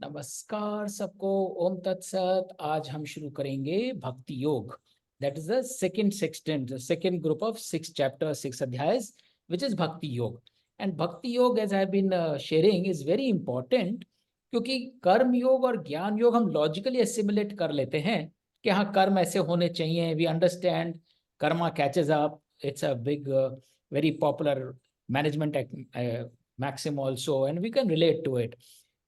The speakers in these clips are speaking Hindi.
नमस्कार सबको। ओम तत्सत। आज हम शुरू करेंगे Bhakti Yoga. That is the second section, the second group of 6 chapters, 6 अध्यायs, which is Bhakti Yoga. And Bhakti Yoga, as I been sharing, is very important, क्योंकि कर्म योग और ज्ञान योग हम लॉजिकली एसिमुलेट कर लेते हैं कि हाँ, कर्म ऐसे होने चाहिए। We understand karma catches up. It's a big very popular management maxim also, and we can relate to it.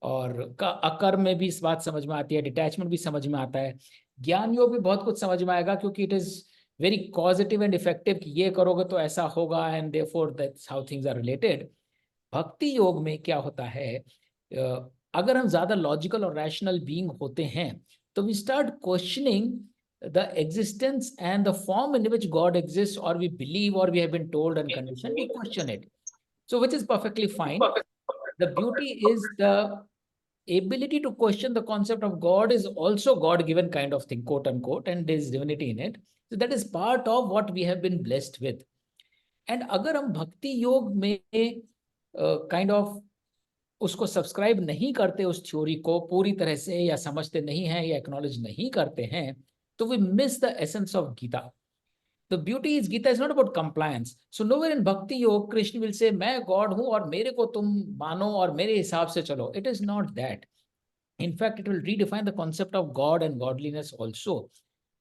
और अकर्म में भी इस बात समझ में आती है, डिटैचमेंट भी समझ में आता है, ज्ञान योग भी बहुत कुछ समझ में आएगा, क्योंकि it is very positive and effective कि ये करोगे तो ऐसा होगा, and therefore that's how things are related. Bhakti yoga में क्या होता है, अगर हम ज्यादा लॉजिकल और रैशनल बीइंग होते हैं तो we start questioning the existence and the form in which God exist, और वी बिलीव, और we have been told and conditioned, we question it, so which is perfectly fine. The beauty is the ability to question the concept of God is also God-given kind of thing, quote unquote, and there is divinity in it. So that is part of what we have been blessed with. And अगर हम भक्ति योग में kind of उसको सब्सक्राइब नहीं करते, उस थ्योरी को पूरी तरह से, या समझते नहीं हैं, या एक्नॉलेज नहीं करते हैं, तो we miss the essence of Gita. The beauty is Gita is not about compliance. So nowhere in Bhakti Yoga Krishna will say मैं God हूँ और मेरे को तुम मानो और मेरे हिसाब से चलो. It is not that. In fact, it will redefine the concept of God and godliness also.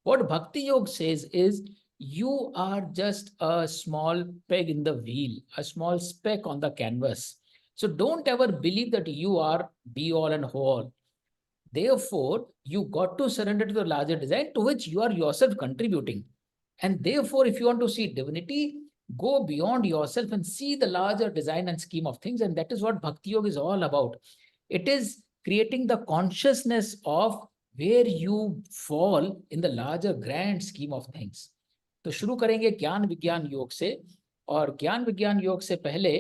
What Bhakti Yoga says is you are just a small peg in the wheel, a small speck on the canvas. So don't ever believe that you are be all and whole. Therefore, you got to surrender to the larger design to which you are yourself contributing. And therefore, if you want to see divinity, go beyond yourself and see the larger design and scheme of things. And that is what Bhakti Yoga is all about. It is creating the consciousness of where you fall in the larger grand scheme of things. तो शुरू करेंगे ज्ञान विज्ञान योग से। और ज्ञान विज्ञान योग से पहले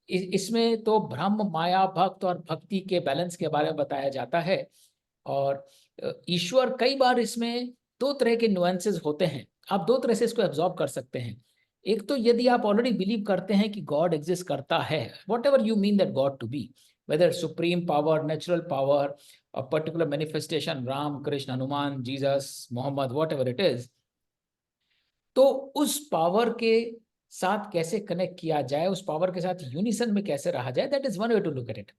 इसमें तो ब्रह्म, माया, भक्त और भक्ति के बैलेंस के बारे में बताया जाता है। और ईश्वर, कई बार इसमें दो तरह के नुएंसेस होते हैं, आप दो तरह से इसको एब्जॉर्ब कर सकते हैं। एक तो यदि आप ऑलरेडी बिलीव करते हैं कि गॉड एग्जिस्ट करता है, what ever you mean that God to be, whether supreme power, natural power, a particular manifestation, Ram, Krishna, Hanuman, Jesus, Mohammed, what ever it is, तो उस पावर के साथ कैसे कनेक्ट किया जाए, उस पावर के साथ यूनिसन में कैसे रहा जाए, that is one way to look at it.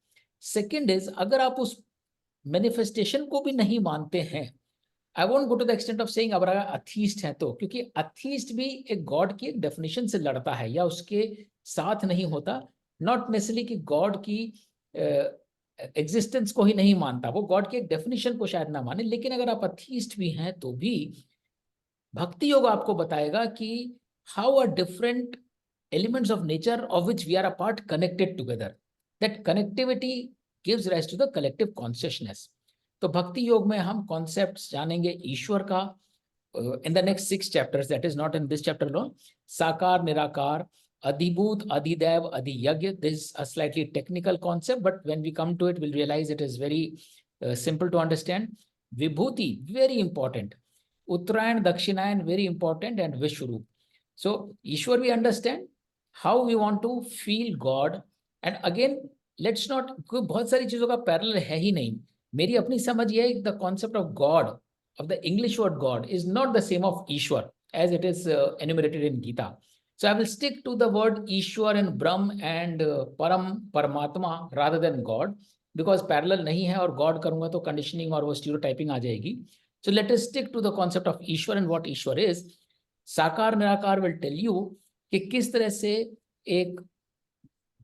Second is, अगर आप उस मैनिफेस्टेशन को भी नहीं मानते हैं, I won't go to the extent of saying अगर अथीस्ट है तो, क्योंकि अथीस्ट भी एक गॉड की एक डेफिनेशन से लड़ता है या उसके साथ नहीं होता। नॉट नेसेसरली कि गॉड की एग्जिस्टेंस को ही नहीं मानता, वो गॉड की एक डेफिनेशन को शायद ना माने, लेकिन अगर आप अथीस्ट भी हैं तो भी भक्ति योग आपको बताएगा कि how are different elements of nature of which we are a part connected together, that connectivity gives rise to the collective consciousness. तो भक्ति योग में हम कॉन्सेप्ट्स जानेंगे ईश्वर का in the next 6 chapters, that is not in this chapter alone. Sakar, Nirakar, Adhibhut, Adhidev, Adhiyagya. This is a slightly technical concept, but when we come to it, we'll realize it is very simple to understand. Vibhuti, very important. Uttarayan, Dakshinayan, very important, and Vishwarup. So, Ishwar we understand, how we want to feel God, and again, let's not, बहुत सारी चीजों का parallel है ही नहीं। मेरी अपनी समझ ये है, the concept of God, of the English word God, is not the same of Ishwar as it is enumerated in Gita. So I will stick to the word Ishwar and Brahm and Param, Paramatma rather than God, because parallel नहीं है, और God करूँगा तो conditioning और वो stereotyping आ जाएगी। So let us stick to the concept of Ishwar and what Ishwar is. साकार निराकार will tell you कि किस तरह से एक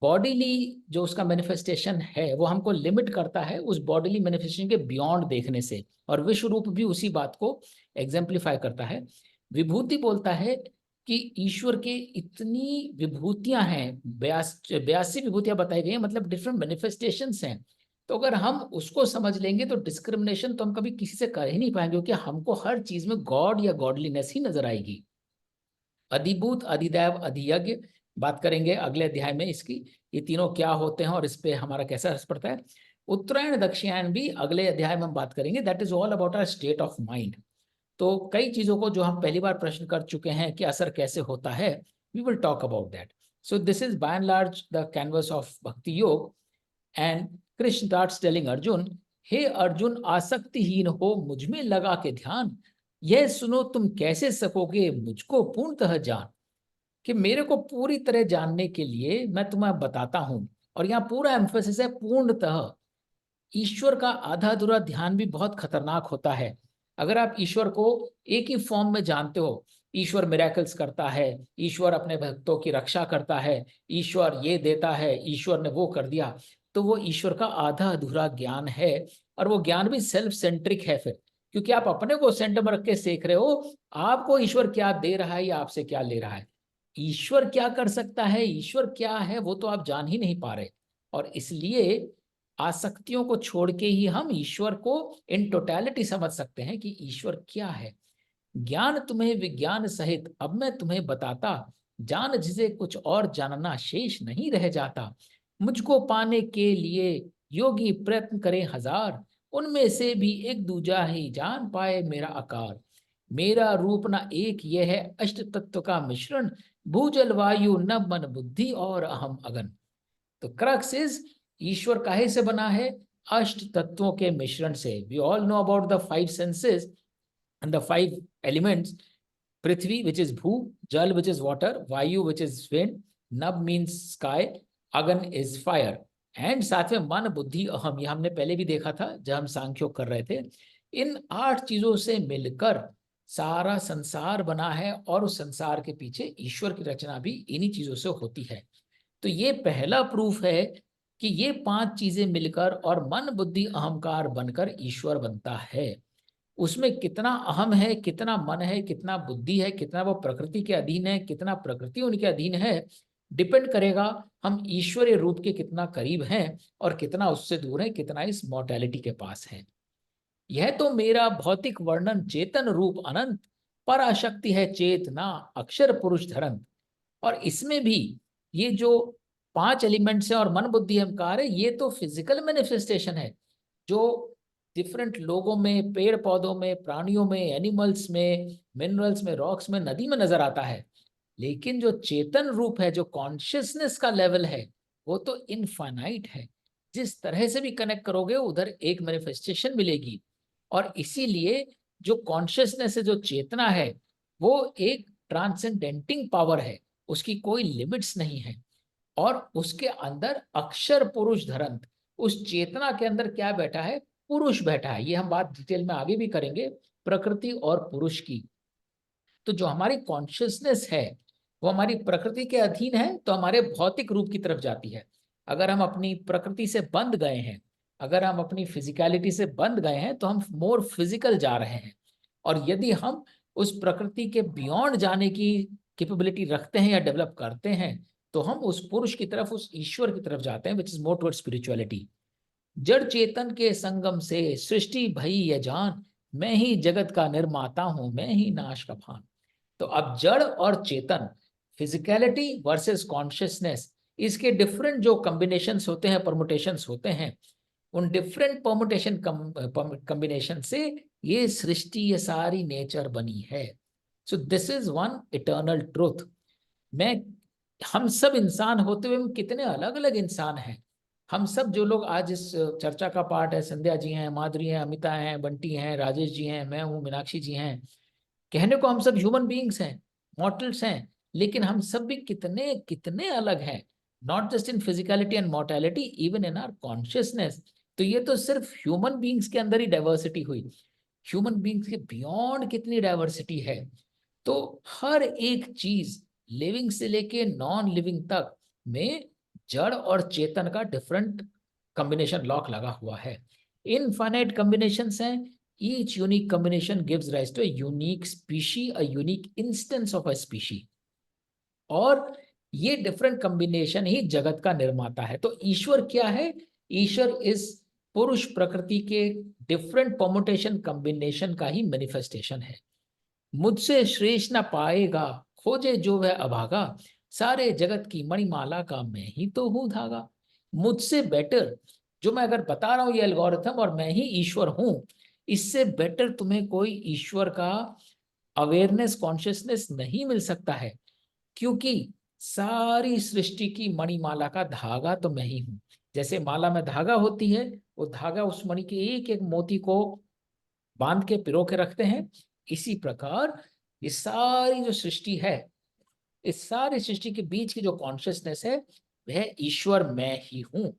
बॉडीली जो उसका मैनिफेस्टेशन है वो हमको लिमिट करता है उस बॉडीली मैनिफेस्टेशन के बियॉन्ड देखने से, और विश्व रूप भी उसी बात को एग्जाम्प्लीफाई करता है। विभूति बोलता है कि ईश्वर के इतनी विभूतियां हैं, 82 विभूतियां बताई गई हैं, मतलब डिफरेंट मैनिफेस्टेशंस हैं। तो अगर हम उसको समझ लेंगे तो डिस्क्रिमिनेशन तो हम कभी किसी से कर ही नहीं पाएंगे, क्योंकि हमको हर चीज में गॉड या गॉडलीनेस ही नजर आएगी। अधिभूत, अधिदैव, अधियज्ञ बात करेंगे अगले अध्याय में इसकी, ये तीनों क्या होते हैं और इस पे हमारा कैसा असर पड़ता है। उत्तरायण दक्षिणायन भी अगले अध्याय में हम बात करेंगे, that is all about our state of mind. तो कई चीजों को जो हम पहली बार प्रश्न कर चुके हैं कि असर कैसे होता है, we will talk about that. So this is by and large the canvas of Bhakti Yoga. And Krishna starts telling Arjun, हे अर्जुन आसक्तिहीन हो मुझ में लगा के ध्यान, यह सुनो तुम कैसे सकोगे मुझको पूर्णतः जान। कि मेरे को पूरी तरह जानने के लिए मैं तुम्हें बताता हूं, और यहाँ पूरा एम्फेसिस है पूर्णतः। ईश्वर का आधा अधूरा ध्यान भी बहुत खतरनाक होता है। अगर आप ईश्वर को एक ही फॉर्म में जानते हो, ईश्वर मिरेकल्स करता है, ईश्वर अपने भक्तों की रक्षा करता है, ईश्वर ये देता है, ईश्वर ने वो कर दिया, तो वो ईश्वर का आधा अधूरा ज्ञान है। और वो ज्ञान भी सेल्फ सेंट्रिक है फिर, क्योंकि आप अपने को सेंटर में रख के सीख रहे हो, आपको ईश्वर क्या दे रहा है या आपसे क्या ले रहा है। ईश्वर क्या कर सकता है, ईश्वर क्या है, वो तो आप जान ही नहीं पा रहे। और इसलिए आसक्तियों को छोड़ के ही हम ईश्वर को इन टोटलिटी समझ सकते हैं कि ईश्वर क्या है। ज्ञान तुम्हें विज्ञान सहित अब मैं तुम्हें बताता, जान जिसे कुछ और जानना शेष नहीं रह जाता। मुझको पाने के लिए योगी प्रयत्न करे हजार, उनमें से भी एक दूजा ही जान पाए मेरा आकार। मेरा रूप ना एक ये है अष्ट तत्व का मिश्रण, भूजल वायु नभ मन बुद्धि और अहम अगन। तो क्रक्स इज, ईश्वर काहे से बना है? अष्ट तत्वों के मिश्रण से। We all know about the five senses and the five elements. Prithvi which is bhu, jal which is water, vayu which is wind, nabh means sky, agan is fire, and साथ में मन बुद्धि अहम। ये हमने पहले भी देखा था जब हम सांख्योग कर रहे थे। इन 8 चीजों से मिलकर सारा संसार बना है, और उस संसार के पीछे ईश्वर की रचना भी इन्हीं चीजों से होती है। तो ये पहला प्रूफ है कि ये 5 चीजें मिलकर और मन बुद्धि अहंकार बनकर ईश्वर बनता है। उसमें कितना अहम है, कितना मन है, कितना बुद्धि है, कितना वो प्रकृति के अधीन है, कितना प्रकृति उनके अधीन है, डिपेंड करेगा हम ईश्वरीय रूप के कितना करीब हैं और कितना उससे दूर है, कितना इस मॉर्टेलिटी के पास है। यह तो मेरा भौतिक वर्णन चेतन रूप अनंत, पराशक्ति है चेतना अक्षर पुरुष धरंत। और इसमें भी ये जो 5 एलिमेंट्स हैं और मन बुद्धि अहंकार है, ये तो फिजिकल मैनिफेस्टेशन है जो डिफरेंट लोगों में, पेड़ पौधों में, प्राणियों में, एनिमल्स में, मिनरल्स में, रॉक्स में, नदी में नजर आता है। लेकिन जो चेतन रूप है, जो कॉन्शियसनेस का लेवल है, वो तो इनफाइनाइट है। जिस तरह से भी कनेक्ट करोगे उधर एक मैनिफेस्टेशन मिलेगी। और इसीलिए जो कॉन्शियसनेस है, जो चेतना है, वो एक ट्रांसेंडेंटिंग पावर है, उसकी कोई लिमिट्स नहीं है। और उसके अंदर अक्षर पुरुष धरंत, उस चेतना के अंदर क्या बैठा है? पुरुष बैठा है। ये हम बात डिटेल में आगे भी करेंगे, प्रकृति और पुरुष की। तो जो हमारी कॉन्शियसनेस है वो हमारी प्रकृति के अधीन है, तो हमारे भौतिक रूप की तरफ जाती है। अगर हम अपनी प्रकृति से बंध गए हैं, अगर हम अपनी फिजिकलिटी से बंध गए हैं, तो हम मोर फिजिकल जा रहे हैं। और यदि हम उस प्रकृति के बियॉन्ड जाने की कैपेबिलिटी रखते हैं या डेवलप करते हैं, तो हम उस पुरुष की तरफ, उस ईश्वर की तरफ जाते हैं, which is more towards spirituality. जड़ चेतन के संगम से सृष्टि भई ये जान, मैं ही जगत का निर्माता हूं, मैं ही नाश का भान। तो अब जड़ और चेतन, फिजिकलिटी वर्सेस कॉन्शियसनेस, इसके डिफरेंट जो कॉम्बिनेशंस होते हैं, परमुटेशंस होते हैं, उन डिफरेंट परमुटेशन कॉम्बिनेशन से ये सृष्टि, ये सारी नेचर बनी है। सो this is one eternal truth. मैं, हम सब इंसान होते हुए हम कितने अलग अलग इंसान हैं। हम सब जो लोग आज इस चर्चा का पार्ट है, संध्या जी हैं, माधुरी हैं, अमिता हैं, बंटी हैं, राजेश जी हैं, मैं हूँ, मीनाक्षी जी हैं, कहने को हम सब ह्यूमन बीइंग्स हैं, मॉर्टल्स हैं, लेकिन हम सब भी कितने कितने अलग हैं। Not just in physicality and mortality, even in our consciousness. तो ये तो सिर्फ ह्यूमन बीइंग्स के अंदर ही डाइवर्सिटी हुई, ह्यूमन बीइंग्स के बियॉन्ड कितनी डाइवर्सिटी है। तो हर एक चीज, लिविंग से लेके नॉन लिविंग तक में जड़ और चेतन का डिफरेंट कॉम्बिनेशन लॉक लगा हुआ है। इनफाइनाइट कॉम्बिनेशंस हैं। Each unique combination gives rise to a unique species, a unique instance of a species. और ये डिफरेंट कॉम्बिनेशन ही जगत का निर्माता है। तो ईश्वर क्या है? ईश्वर इस पुरुष प्रकृति के डिफरेंट परमुटेशन कॉम्बिनेशन का ही मैनिफेस्टेशन है। मुझसे श्रेष्ठ न पाएगा, खोजे जो वह अभागा, सारे जगत की मणिमाला का मैं ही तो हूं धागा। मुझसे बेटर, जो मैं अगर बता रहा हूं ये एल्गोरिथम, और मैं ही ईश्वर हूं, इससे बेटर तुम्हें कोई ईश्वर का अवेयरनेस, कॉन्शियसनेस नहीं मिल सकता है। क्योंकि सारी सृष्टि की मणिमाला का धागा तो मैं ही हूं। जैसे माला में धागा होती है, वो धागा उस मणि के एक एक मोती को बांध के पिरो के रखते हैं, इसी प्रकार ये सारी जो सृष्टि है, इस सारी सृष्टि के बीच की जो कॉन्शियसनेस है वह ईश्वर मैं ही हूं।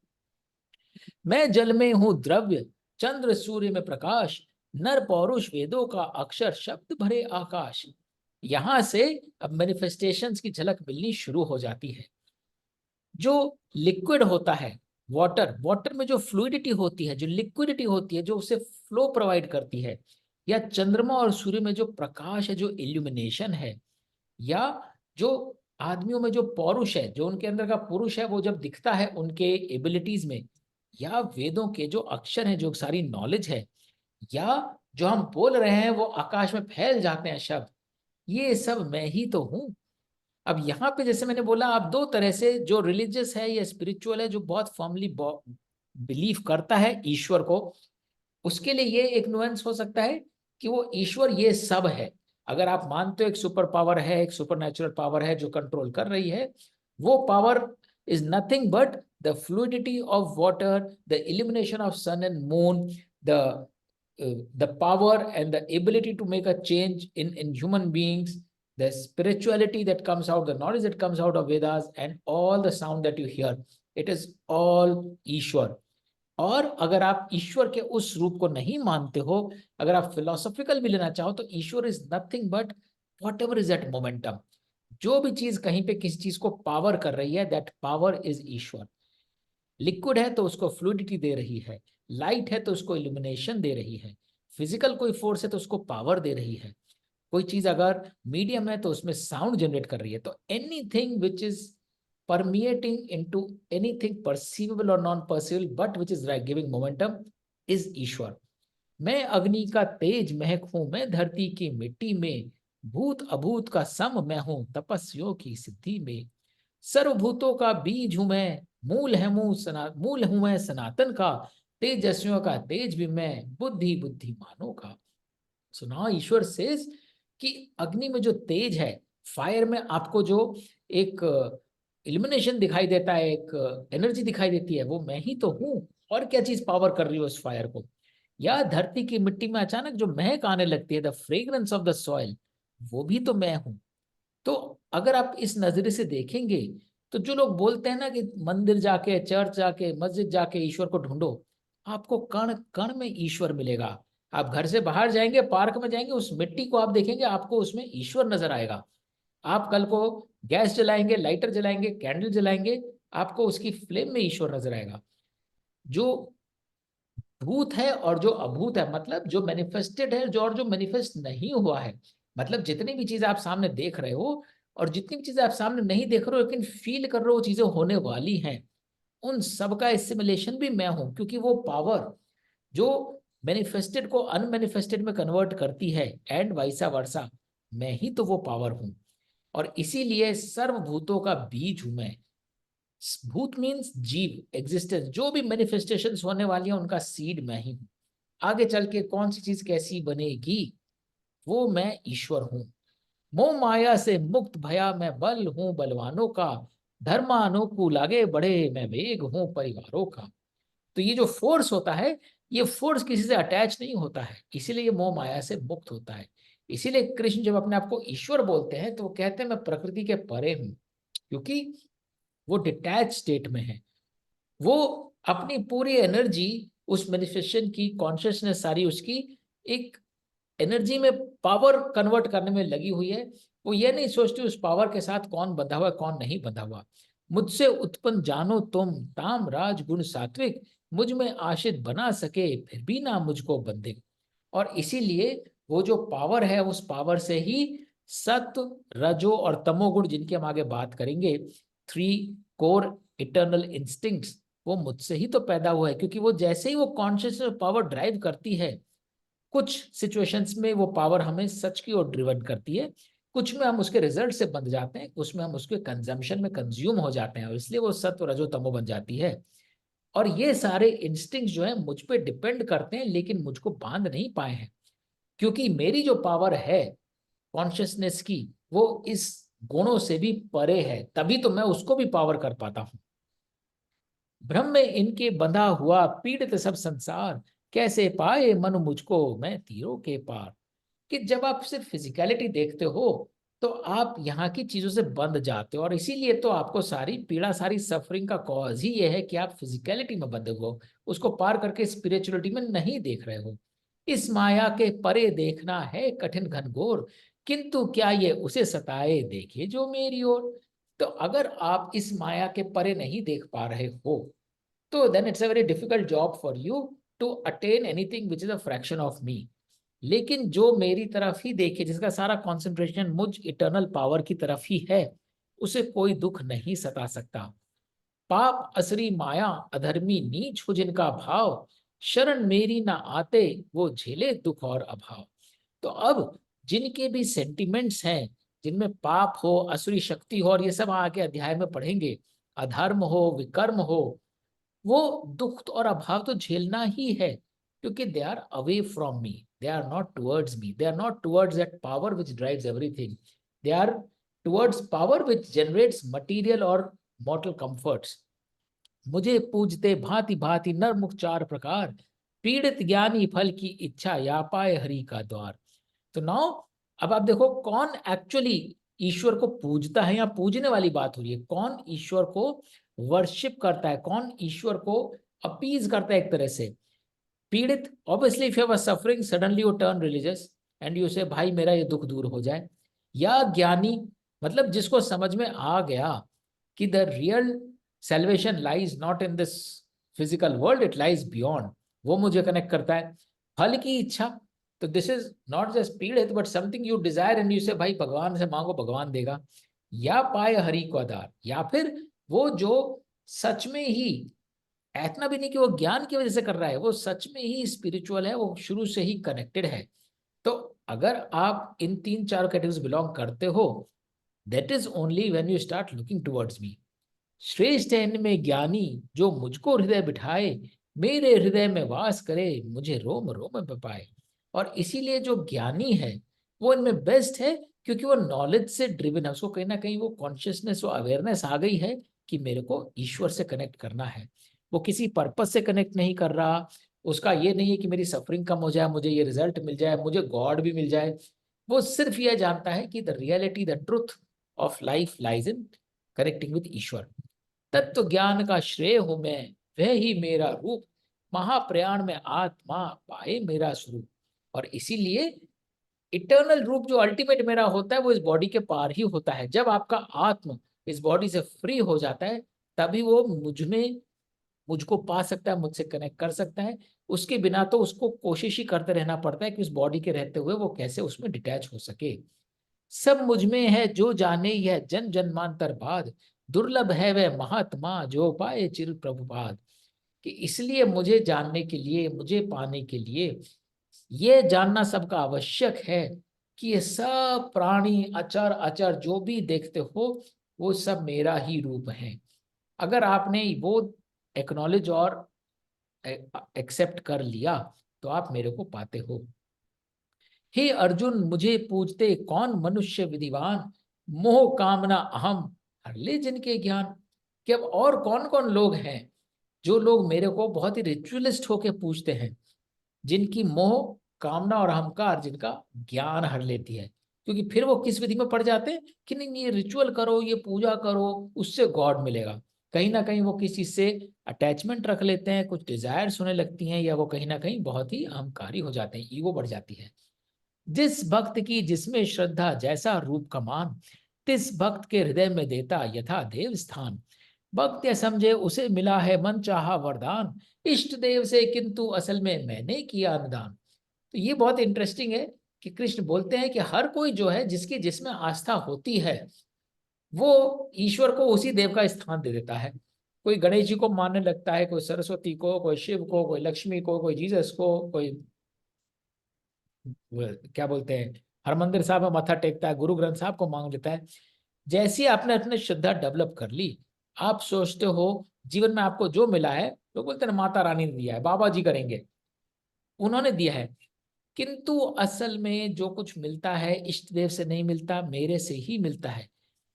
मैं जल में हूं द्रव्य, चंद्र सूर्य में प्रकाश, नर पौरुष वेदों का अक्षर, शब्द भरे आकाश। यहां से अब मैनिफेस्टेशंस की झलक मिलनी शुरू हो जाती है। जो लिक्विड होता है, वाटर, वाटर में जो फ्लूइडिटी होती है, जो लिक्विडिटी होती है, जो उसे फ्लो प्रोवाइड करती है, या चंद्रमा और सूर्य में जो प्रकाश है, जो इल्यूमिनेशन है, या जो आदमियों में जो पौरुष है, जो उनके अंदर का पुरुष है, वो जब दिखता है उनके एबिलिटीज में, या वेदों के जो अक्षर हैं, जो सारी नॉलेज है, या जो हम बोल रहे हैं वो आकाश में फैल जाते हैं शब्द, ये सब मैं ही तो हूं। अब यहाँ पे जैसे मैंने बोला, आप दो तरह से, जो रिलीजियस है या स्पिरिचुअल है, जो बहुत फर्मली बिलीव करता है ईश्वर को, उसके लिए ये एक नुएंस हो सकता है कि वो ईश्वर ये सब है। अगर आप मानते हो एक सुपर पावर है, एक सुपर नेचुरल पावर है जो कंट्रोल कर रही है, वो power is nothing but the fluidity of water, the illumination of sun and moon, the power and the ability to make a change in human beings, the spirituality that comes out, the knowledge that comes out of Vedas, and all the sound that you hear, it is all ईश्वर। और अगर आप ईश्वर के उस रूप को नहीं मानते हो, अगर आप फिलोसॉफिकल भी लेना चाहो, तो Ishwar is nothing but whatever is that momentum. जो भी चीज कहीं पे किसी चीज को पावर कर रही है, that power is Ishwar. Liquid है तो उसको फ्लूइडिटी दे रही है, लाइट है तो उसको इल्यूमिनेशन दे रही है, फिजिकल कोई फोर्स है तो उसको पावर दे रही है, कोई चीज अगर मीडियम है तो उसमें साउंड जनरेट कर रही है। तो anything which is permeating into anything perceivable or non-perceivable but which is like giving momentum is ईश्वर। मैं अग्नि का तेज महक हूं, मैं धरती की मिट्टी में, भूत अभूत का सम मैं हूं, तपस्वियों की सिद्धि में, सर्वभूतों का बीज हूं मैं, मूल हूं मैं सनातन का, तेजस्वियों का तेज भी मैं, बुद्धि बुद्धिमानों का। सो नाउ ईश्वर सेज कि अग्नि में जो तेज है, फायर में आपको जो एक इल्यूमिनेशन दिखाई देता है, एक एनर्जी दिखाई देती है, वो मैं ही तो हूं। और क्या चीज पावर कर रही है उस फायर को? या धरती की मिट्टी में अचानक जो महक आने लगती है, the fragrance of the soil, वो भी तो मैं हूं। तो अगर आप इस नजरिए से देखेंगे, तो जो लोग बोलते हैं ना कि मंदिर जाके, चर्च जाके, मस्जिद जाके ईश्वर को ढूंढो, आपको कण कण में ईश्वर मिलेगा। आप घर से बाहर जाएंगे, पार्क में जाएंगे, उस मिट्टी को आप देखेंगे, आपको उसमें ईश्वर नजर आएगा। आप कल को गैस जलाएंगे, लाइटर जलाएंगे, कैंडल जलाएंगे, आपको उसकी फ्लेम में ईश्वर नजर आएगा। जो भूत है और जो अभूत है, मतलब जो मैनिफेस्टेड है, जो और जो मैनिफेस्ट नहीं हुआ है, मतलब जितनी भी चीजें आप सामने देख रहे हो और जितनी भी चीजें आप सामने नहीं देख रहे हो लेकिन फील कर रहे हो, चीजें होने वाली हैं, उन सब का एसिमुलेशन भी मैं हूं। क्योंकि वो पावर जो मैनिफेस्टेड को अनमैनिफेस्टेड में कन्वर्ट करती है, एंड वाइसा वर्सा, मैं ही तो वो पावर हूं। और इसीलिए सर्वभूतों का बीज हूं मैं। भूत मीन्स जीव, एग्जिस्टेंस, जो भी मैनिफेस्टेशंस होने वाली है उनका सीड मैं ही हूं। आगे चल के कौन सी चीज कैसी बनेगी, वो मैं ईश्वर हूं। मोह माया से मुक्त भया मैं बल हूं बलवानों का, धर्मानुकूल आगे बढ़े मैं वेग हूं परिवारों का। तो ये जो फोर्स होता है, ये फोर्स किसी से अटैच नहीं होता है, इसीलिए ये मोह माया से मुक्त होता है। इसीलिए कृष्ण जब अपने आप को ईश्वर बोलते हैं तो वो कहते हैं मैं प्रकृति के परे हूं, क्योंकि वो डिटैच स्टेट में है। वो अपनी पूरी एनर्जी उस मैनिफेस्टेशन की, कॉन्शियसनेस सारी उसकी एक एनर्जी में पावर कन्वर्ट करने में लगी हुई है। वो ये नहीं सोचती उस पावर के साथ कौन बंधा हुआ है, कौन नहीं बंधा हुआ। मुझसे उत्पन्न जानो तुम, ताम राज गुण सात्विक, मुझ में आश्रित बना सके फिर भी ना मुझको बंधे। और इसीलिए वो जो पावर है, उस पावर से ही सत्व, रजो और तमोगुण, जिनकी हम आगे बात करेंगे, थ्री कोर इटर्नल इंस्टिंक्ट्स, वो मुझसे ही तो पैदा हुआ है। क्योंकि वो जैसे ही वो कॉन्शियस पावर ड्राइव करती है, कुछ सिचुएशंस में वो पावर हमें सच की ओर ड्रिवन करती है, कुछ में हम उसके रिजल्ट से बंध जाते हैं, उसमें हम उसके कंजम्पशन में कंज्यूम हो जाते हैं, और इसलिए वो सत्व रजो तमो बन जाती है। और ये सारे इंस्टिंक्ट जो है मुझ पे डिपेंड करते हैं, लेकिन मुझको बांध नहीं पाए हैं, क्योंकि मेरी जो पावर है कॉन्शियसनेस की, वो इस गुणों से भी परे है, तभी तो मैं उसको भी पावर कर पाता हूं। भ्रम में इनके बंधा हुआ पीड़ित सब संसार, कैसे पाए मन मुझको मैं तीरों के पार। कि जब आप सिर्फ फिजिकलिटी देखते हो तो आप यहाँ की चीजों से बंध जाते हो, और इसीलिए तो आपको सारी पीड़ा, सारी सफरिंग का कॉज ही ये है कि आप फिजिकलिटी में बंधे हो, उसको पार करके स्पिरिचुअलिटी में नहीं देख रहे हो। इस माया के परे देखना है कठिन घनघोर, किंतु क्या ये उसे सताए देखे जो मेरी ओर। तो अगर आप इस माया के परे नहीं देख पा रहे हो, तो then it's a very difficult job for you to attain anything which is a fraction of me. लेकिन जो मेरी तरफ ही देखे, जिसका सारा कंसंट्रेशन मुझ इटर्नल पावर की तरफ ही है, उसे कोई दुख नहीं सता सकता। पाप असरी माया अधर्मी नीच हो जिनका भाव, शरण मेरी ना आते वो झेले दुख और अभाव। तो अब जिनके भी सेंटिमेंट्स हैं, जिनमें पाप हो, असुरी शक्ति हो, और ये सब आगे अध्याय में पढ़ेंगे, अधर्म हो, विकर्म हो, वो दुख और अभाव तो झेलना ही है, क्योंकि they are away from me, they are not towards me, they are not towards that power which drives everything, they are towards power which generates material और मॉर्टल कंफर्ट्स। मुझे पूजते भांति भांति नर मुख चार प्रकार, पीड़ित ज्ञानी फल की इच्छा या पाए हरि का द्वार। तो नाउ अब आप देखो कौन एक्चुअली ईश्वर को पूजता है, या पूजने वाली बात हो रही है, कौन ईश्वर को वर्शिप करता है, कौन ईश्वर को अपीज करता है एक तरह से। पीड़ित, obviously if you are suffering suddenly you turn religious and you say भाई मेरा ये दुख दूर हो जाए। या ज्ञानी, मतलब जिसको समझ में आ गया कि the real salvation lies not in this physical world, it lies beyond, वो मुझे कनेक्ट करता है। फल की इच्छा, तो दिस इज नॉट जस्ट पीड़ित but something you desire and you say भाई भगवान से मांगो भगवान देगा। या पाए हरि को आधार, या फिर वो जो सच में ही, इतना भी नहीं कि वो ज्ञान की वजह से कर रहा है, वो सच में ही स्पिरिचुअल है, वो शुरू से ही कनेक्टेड है। तो अगर आप इन तीन चार कैटेगरीज बिलोंग करते हो, that is only when you start looking towards me. श्रेष्ठ है इनमें ज्ञानी जो मुझको हृदय बिठाए, मेरे हृदय में वास करे मुझे रोम रोम में पाए। और इसीलिए जो ज्ञानी है वो इनमें बेस्ट है, क्योंकि वो नॉलेज से ड्रिवन है, उसको कहीं ना कहीं वो कॉन्शियसनेस, वो अवेयरनेस आ गई है कि मेरे को ईश्वर से कनेक्ट करना है। वो किसी पर्पस से कनेक्ट नहीं कर रहा, उसका ये नहीं है कि मेरी सफरिंग कम हो जाए, मुझे ये रिजल्ट मिल जाए, मुझे गॉड भी मिल जाए। वो सिर्फ ये जानता है कि the reality, the truth of life lies in connecting with Ishwar. तत्व ज्ञान का श्रेय हूं मैं, वह ही मेरा रूप, महाप्रयाण में आत्मा पाए मेरा स्वरूप। और इसीलिए इटर्नल रूप जो अल्टीमेट मेरा होता है वो इस बॉडी के पार ही होता है। जब आपका आत्म इस बॉडी से फ्री हो जाता है, तभी वो मुझ में, मुझको पा सकता है, मुझसे कनेक्ट कर सकता है। उसके बिना तो उसको कोशिश ही करते रहना पड़ता है कि उस बॉडी के रहते हुए वो कैसे उसमें डिटैच हो सके। सब मुझ में है जो जाने यह जन जन्मांतर बाद, दुर्लभ है वह महात्मा जो पाए चिर प्रभुपाद। कि इसलिए मुझे जानने के लिए, मुझे पाने के लिए ये जानना सबका आवश्यक है कि ये सब प्राणी अचर अचर जो भी देखते हो वो सब मेरा ही रूप है। अगर आपने वो एक्नॉलेज और एक्सेप्ट कर लिया तो आप मेरे को पाते हो। हे अर्जुन मुझे पूछते कौन मनुष्य विधिवान, मोह कामना अहम हर ले जिनके ज्ञान। कि अब और कौन कौन लोग हैं जो लोग मेरे को बहुत ही रिचुअलिस्ट होके पूछते हैं, जिनकी मोह कामना और अहंकार जिनका ज्ञान हर लेती है। क्योंकि फिर वो किस विधि में पड़ जाते हैं कि नहीं ये रिचुअल करो, ये पूजा करो, उससे गॉड मिलेगा। कहीं ना कहीं वो किसी चीज से अटैचमेंट रख लेते हैं, कुछ डिजायर्स होने लगती हैं, या वो कहीं ना कहीं बहुत ही अहंकारी हो जाते हैं, ईगो बढ़ जाती है। जिस भक्त की जिसमें श्रद्धा जैसा रूप का मान, तिस भक्त के हृदय में देता यथा देव स्थान। भक्त यह समझे उसे मिला है मन चाहा वरदान, इष्ट देव से किंतु असल में मैंने किया अनुदान। तो ये बहुत इंटरेस्टिंग है कि कृष्ण बोलते हैं कि हर कोई जो है जिसकी जिसमें आस्था होती है, वो ईश्वर को उसी देव का स्थान दे देता है। कोई गणेश जी को मानने लगता है, कोई सरस्वती को, कोई शिव को, कोई लक्ष्मी को, कोई जीसस को, कोई क्या बोलते हैं हरमंदिर साहब में माथा टेकता है, गुरु ग्रंथ साहब को मांग लेता है। जैसी आपने अपने श्रद्धा डेवलप कर ली, आप सोचते हो जीवन में आपको जो मिला है, लोग बोलते हैं माता रानी ने दिया है, बाबा जी करेंगे, उन्होंने दिया है। किंतु असल में जो कुछ मिलता है इष्ट देव से नहीं मिलता, मेरे से ही मिलता है।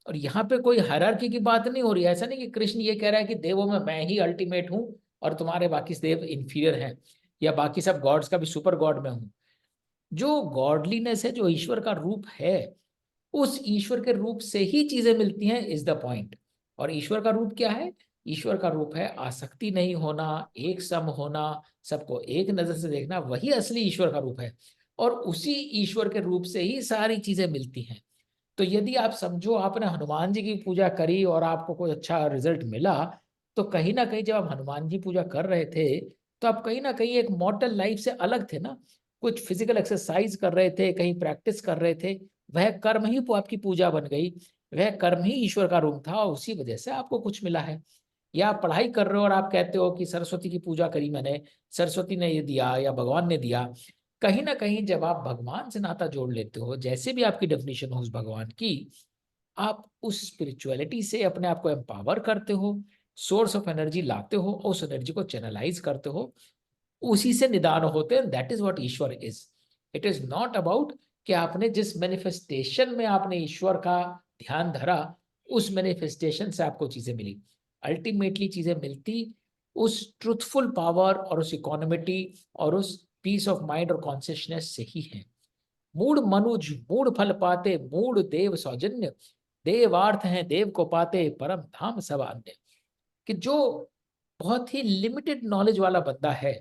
और यहाँ पे कोई हायरार्की की बात नहीं हो रही है। ऐसा नहीं कि कृष्ण ये कह रहा है कि देवों में मैं ही अल्टीमेट हूँ और तुम्हारे बाकी देव इंफीरियर हैं, या बाकी सब गॉड्स का भी सुपर गॉड मैं हूँ। जो गॉडलीनेस है, जो ईश्वर का रूप है, उस ईश्वर के रूप से ही चीजें मिलती हैं, इज द पॉइंट। और ईश्वर का रूप क्या है? ईश्वर का रूप है आसक्ति नहीं होना, एक सम होना, सबको एक नजर से देखना, वही असली ईश्वर का रूप है। और उसी ईश्वर के रूप से ही सारी चीजें मिलती हैं। तो यदि आप समझो आपने हनुमान जी की पूजा करी और आपको कोई अच्छा रिजल्ट मिला, तो कहीं ना कहीं जब आप हनुमान जी पूजा कर रहे थे, तो आप कहीं ना कहीं एक मॉर्टल लाइफ से अलग थे ना। कुछ फिजिकल एक्सरसाइज कर रहे थे, कहीं प्रैक्टिस कर रहे थे, वह कर्म ही आपकी पूजा बन गई। वह कर्म ही ईश्वर का रूप था और उसी वजह से आपको कुछ मिला है। या आप पढ़ाई कर रहे हो और आप कहते हो कि सरस्वती की पूजा करी मैंने, सरस्वती ने ये दिया या भगवान ने दिया। कहीं ना कहीं जब आप भगवान से नाता जोड़ लेते हो, जैसे भी आपकी डेफिनेशन हो उस भगवान की, आप उस स्पिरिचुअलिटी से अपने आप को एम्पावर करते हो, सोर्स ऑफ एनर्जी लाते हो और उस एनर्जी को चैनलाइज करते हो, उसी से निदान होते हैं। That is what Ishwar is. It is not about कि आपने जिस मैनिफेस्टेशन में आपने ईश्वर का ध्यान धरा, उस मैनिफेस्टेशन से आपको चीजें मिली। अल्टीमेटली चीजें मिलती उस ट्रुथफुल पावर और उस इकोनॉमिटी और उस पीस ऑफ माइंड और कॉन्शियसनेस से ही है। मूड मनुज मूड फल पाते, मूड देव सौजन्य, देवार्थ हैं देव को पाते, परम धाम सब अन्य। कि जो बहुत ही लिमिटेड नॉलेज वाला बंदा है,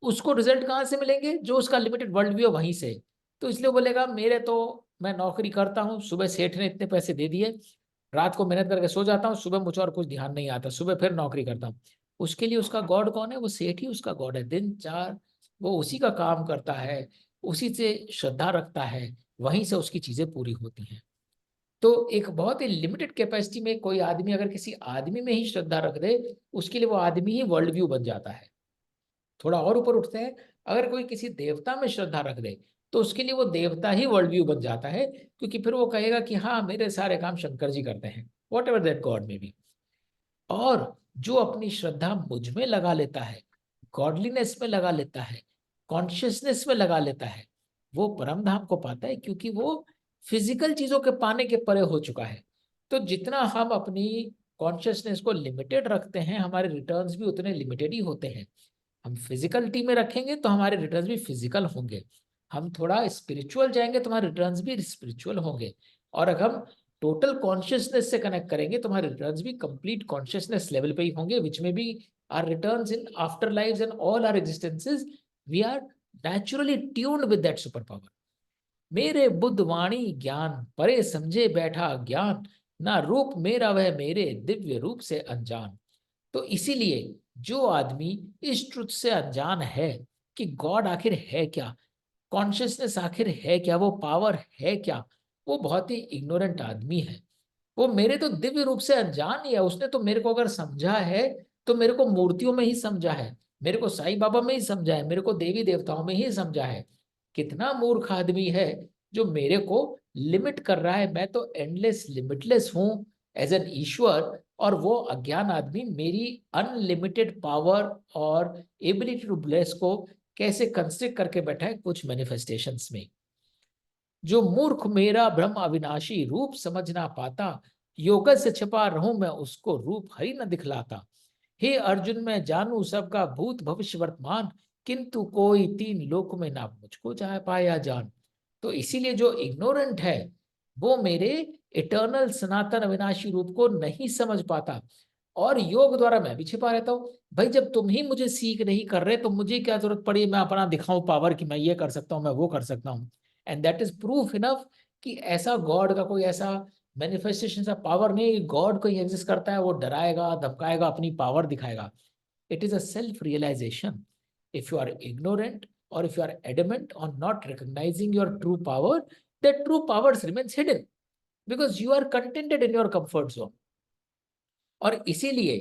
उसको रिजल्ट कहाँ से मिलेंगे? जो उसका लिमिटेड वर्ल्ड व्यू है वहीं से। तो इसलिए वो बोलेगा मेरे तो, मैं नौकरी करता हूँ, सुबह सेठ ने इतने पैसे दे दिए, रात को मेहनत करके सो जाता हूँ, सुबह मुझे और कुछ ध्यान नहीं आता, सुबह फिर नौकरी करता हूँ। उसके लिए उसका गॉड कौन है? वो सेठ ही उसका गॉड है। दिन चार वो उसी का काम करता है, उसी से श्रद्धा रखता है, वहीं से उसकी चीजें पूरी होती हैं। तो एक बहुत ही लिमिटेड कैपेसिटी में कोई आदमी अगर किसी आदमी में ही श्रद्धा रख दे, उसके लिए वो आदमी ही वर्ल्ड व्यू बन जाता है। थोड़ा और ऊपर उठते हैं, अगर कोई किसी देवता में श्रद्धा रख दे, तो उसके लिए वो देवता ही वर्ल्ड व्यू बन जाता है, क्योंकि फिर वो कहेगा कि हाँ मेरे सारे काम शंकर जी करते हैं, वॉट एवर दैट गॉड में बी। और जो अपनी श्रद्धा मुझ में लगा लेता है, गॉडलीनेस में लगा लेता है, कॉन्शियसनेस में लगा लेता है, वो परम धाम को पाता है, क्योंकि वो फिजिकल चीजों के पाने के परे हो चुका है। तो जितना हम अपनी कॉन्शियसनेस को लिमिटेड रखते हैं, हमारे रिटर्न्स भी उतने लिमिटेड ही होते हैं। हम फिजिकलिटी में रखेंगे तो हमारे रिटर्न्स भी फिजिकल होंगे। हम थोड़ा स्पिरिचुअल जाएंगे तो हमारे रिटर्न्स भी स्पिरिचुअल होंगे। और अगर हम टोटल कॉन्शियसनेस से कनेक्ट करेंगे तो हमारे रिटर्न्स भी कंप्लीट कॉन्शियसनेस लेवल पे ही होंगे, विच में भी are returns in after lives and all are existences, we are naturally tuned with that super power. मेरे बुद्ध वाणी ज्ञान परे समझे बैठा ज्ञान, ना रूप मेरा वह मेरे दिव्य रूप से अनजान। तो इसीलिए जो आदमी इस ट्रुथ से अनजान है कि गॉड आखिर है क्या, कॉन्शियसनेस आखिर है क्या, वो पावर है क्या, वो बहुत ही इग्नोरेंट आदमी है। वो मेरे तो दिव्य रूप से अनजान ही है। उसने तो मेरे को अगर समझा है तो मेरे को मूर्तियों में ही समझा है, मेरे को साईं बाबा में ही समझा है, मेरे को देवी देवताओं में ही समझा है। कितना मूर्ख आदमी है जो मेरे को लिमिट कर रहा है। मैं तो एंडलेस लिमिटलेस हूं एज एन ईश्वर, और वो अज्ञान आदमी मेरी अनलिमिटेड पावर और एबिलिटी टू ब्लेस को कैसे कंस्ट्रिक्ट करके बैठा है कुछ मैनिफेस्टेशंस में। जो मूर्ख मेरा ब्रह्म अविनाशी रूप समझ ना पाता, योग से छिपा रहूं मैं उसको रूप हरि न दिखलाता। हे अर्जुन मैं जानू सबका भूत भविष्य वर्तमान, किंतु कोई तीन लोक में ना मुझको जा पाया जान। तो इसीलिए जो इग्नोरेंट है वो मेरे इटर्नल सनातन अविनाशी रूप को नहीं समझ पाता, और योग द्वारा मैं भी छिपा रहता हूँ। भाई जब तुम ही मुझे सीख नहीं कर रहे तो मुझे क्या जरूरत पड़ी मैं अपना दिखाऊं पावर कि मैं ये कर सकता हूँ, मैं वो कर सकता हूँ। And that is proof enough कि ऐसा गॉड का कोई ऐसा मैनिफेस्टेशन सा पावर नहीं। गॉड कोई एग्जिस्ट करता है वो डराएगा धमकाएगा अपनी पावर दिखाएगा। It is a self realization. If you are ignorant और if you are adamant on not recognizing your true power, that true powers remains hidden because you are contented in your comfort zone. और इसीलिए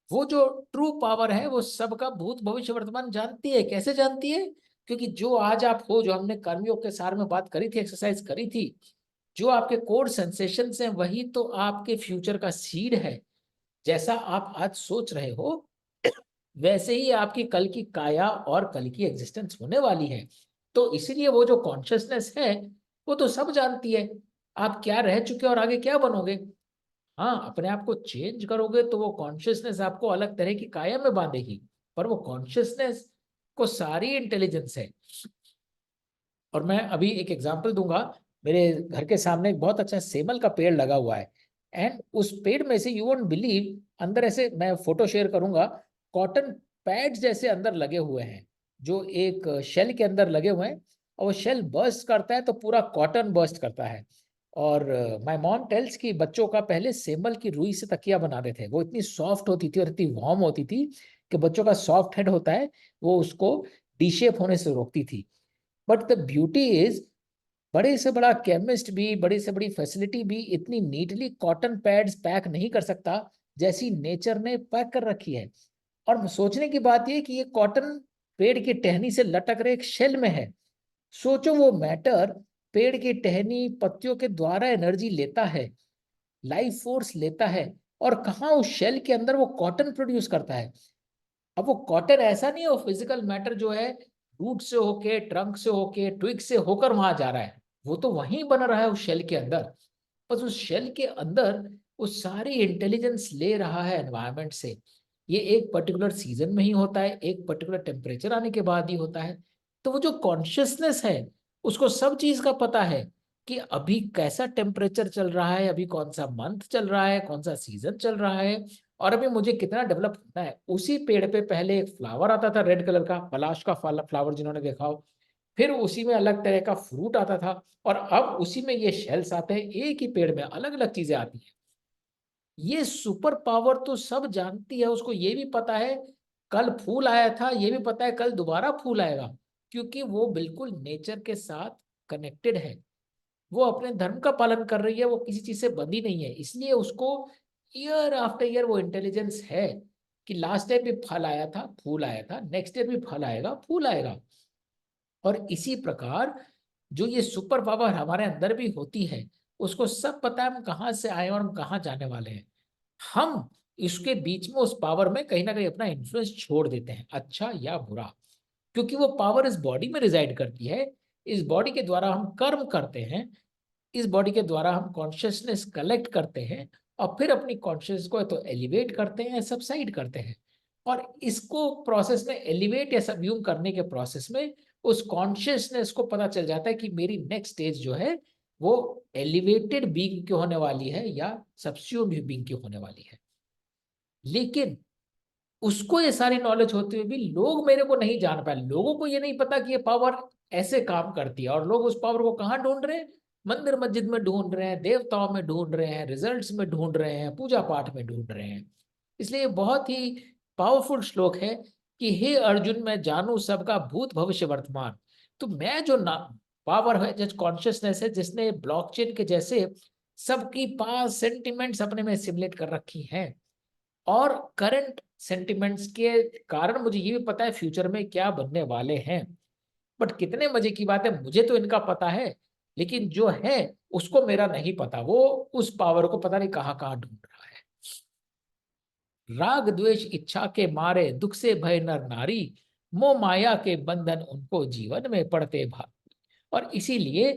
वो जो ट्रू पावर है वो सबका भूत भविष्य वर्तमान जानती है। कैसे जानती है? क्योंकि जो आज आप हो, जो हमने कर्मयोग के सार में बात करी थी, एक्सरसाइज करी थी, जो आपके कोर सेंसेशंस हैं वही तो आपके फ्यूचर का सीड है। जैसा आप आज सोच रहे हो वैसे ही आपकी कल की काया और कल की एग्जिस्टेंस होने वाली है। तो इसीलिए वो जो कॉन्शियसनेस है वो तो सब जानती है। आप क्या रह चुके और आगे क्या बनोगे। हाँ, अपने आप को चेंज करोगे तो वो कॉन्शियसनेस आपको अलग तरह की काया में बांधेगी, पर वो कॉन्शियसनेस को सारी इंटेलिजेंस है। और मैं अभी एक एग्जांपल दूंगा। मेरे घर के सामने एक बहुत अच्छा सेमल का पेड़ लगा हुआ है, एंड उस पेड़ में से यू वोंट बिलीव, अंदर ऐसे, मैं फोटो शेयर करूंगा, कॉटन पैड्स जैसे अंदर लगे हुए हैं, जो एक शेल के अंदर लगे हुए हैं, और वो शेल बर्स्ट करता है तो पूरा कॉटन बर्स्ट करता है। और माय मॉम टेल्स कि बच्चों का पहले सेमल की रुई से तकिया बनाते थे, वो इतनी सॉफ्ट होती थी और इतनी वार्म होती थी कि बच्चों का सॉफ्ट हेड होता है वो उसको डी शेप होने से रोकती थी। बट द ब्यूटी इज, बड़े से बड़ा केमिस्ट भी, बड़ी से बड़ी फैसिलिटी भी इतनी नीटली कॉटन पैड्स पैक नहीं कर सकता जैसी नेचर ने पैक कर रखी है। और सोचने की बात यह कि ये कॉटन पेड़ की टहनी से लटक रहे एक शेल में है। सोचो वो मैटर पेड़ की टहनी पत्तियों के द्वारा एनर्जी लेता है, लाइफ फोर्स लेता है, और कहाँ उस शेल के अंदर वो कॉटन प्रोड्यूस करता है। अब वो कॉटन ऐसा नहीं है, वो फिजिकल मैटर जो है रूट से होके, ट्रंक से होके, ट्विग से होकर वहां जा रहा है, वो तो वहीं बन रहा है उस शेल के अंदर। बस उस शेल के अंदर वो सारी इंटेलिजेंस ले रहा है एनवायरनमेंट से। ये एक पर्टिकुलर सीजन में ही होता है, एक पर्टिकुलर टेम्परेचर आने के बाद ही होता है। तो वो जो कॉन्शियसनेस है, उसको सब चीज का पता है कि अभी कैसा टेम्परेचर चल रहा है, अभी कौन सा मंथ चल रहा है, कौन सा सीजन चल रहा है, और अभी मुझे कितना डेवलप होना है। उसी पेड़ पे पहले एक फ्लावर आता था रेड कलर का, पलाश का फ्लावर जिन्होंने देखा हो, फिर उसी में अलग तरह का फ्रूट आता था, और अब उसी में ये शेल्स आते हैं, एक ही पेड़ में अलग अलग चीजें आती हैं। ये सुपर पावर तो सब जानती है, उसको ये भी पता है कल फूल आया था, ये भी पता है कल दोबारा फूल आएगा, क्योंकि वो बिल्कुल नेचर के साथ कनेक्टेड है। वो अपने धर्म का पालन कर रही है, वो किसी चीज से बंधी नहीं है, इसलिए उसको ईयर आफ्टर ईयर वो इंटेलिजेंस है कि लास्ट टाइम भी फल आया था, फूल आया था, नेक्स्ट ईयर भी फल आएगा, फूल आएगा। और इसी प्रकार जो ये सुपर पावर हमारे अंदर भी होती है, उसको सब पता है हम कहाँ से आए और हम कहाँ जाने वाले हैं। हम इसके बीच में उस पावर में कहीं ना कहीं अपना इन्फ्लुएंस छोड़ देते हैं, अच्छा या बुरा, क्योंकि वो पावर इस बॉडी में रिजाइड करती है। इस बॉडी के द्वारा हम कर्म करते हैं, इस बॉडी के द्वारा हम कॉन्शियसनेस कलेक्ट करते हैं, और फिर अपनी कॉन्शियस को तो एलिवेट करते हैं, सबसाइड करते हैं। और इसको प्रोसेस में एलिवेट या सबड्यूम करने के प्रोसेस में उस कॉन्शियसनेस को पता चल जाता है कि मेरी नेक्स्ट स्टेज जो है वो एलिवेटेड बीइंग की होने वाली है या सबस्यूम्ड बीइंग की होने वाली है। लेकिन उसको ये सारी नॉलेज होते हुए भी लोग मेरे को नहीं जान पाए, लोगों को ये नहीं पता कि ये पावर ऐसे काम करती है, और लोग उस पावर को कहाँ ढूंढ रहे हैं, मंदिर मस्जिद में ढूंढ रहे हैं, देवताओं में ढूंढ रहे हैं, रिजल्ट्स में ढूंढ रहे हैं, पूजा पाठ में ढूंढ रहे हैं। इसलिए बहुत ही पावरफुल श्लोक है कि हे अर्जुन, मैं जानू सबका भूत भविष्य वर्तमान। तो मैं जो ना पावर है, जो कॉन्शियसनेस है, जिसने ब्लॉकचेन के जैसे सबकी पास सेंटिमेंट्स अपने में सिमुलेट कर रखी हैं, और करंट सेंटिमेंट्स के कारण मुझे ये भी पता है फ्यूचर में क्या बनने वाले हैं। बट कितने मजे की बात है, मुझे तो इनका पता है, लेकिन जो है उसको मेरा नहीं पता, वो उस पावर को पता नहीं कहाँ कहाँ ढूंढ रहा है। राग द्वेष इच्छा के मारे दुख से भय नर नारी, मोह माया के बंधन उनको जीवन में पड़ते भारी। और इसीलिए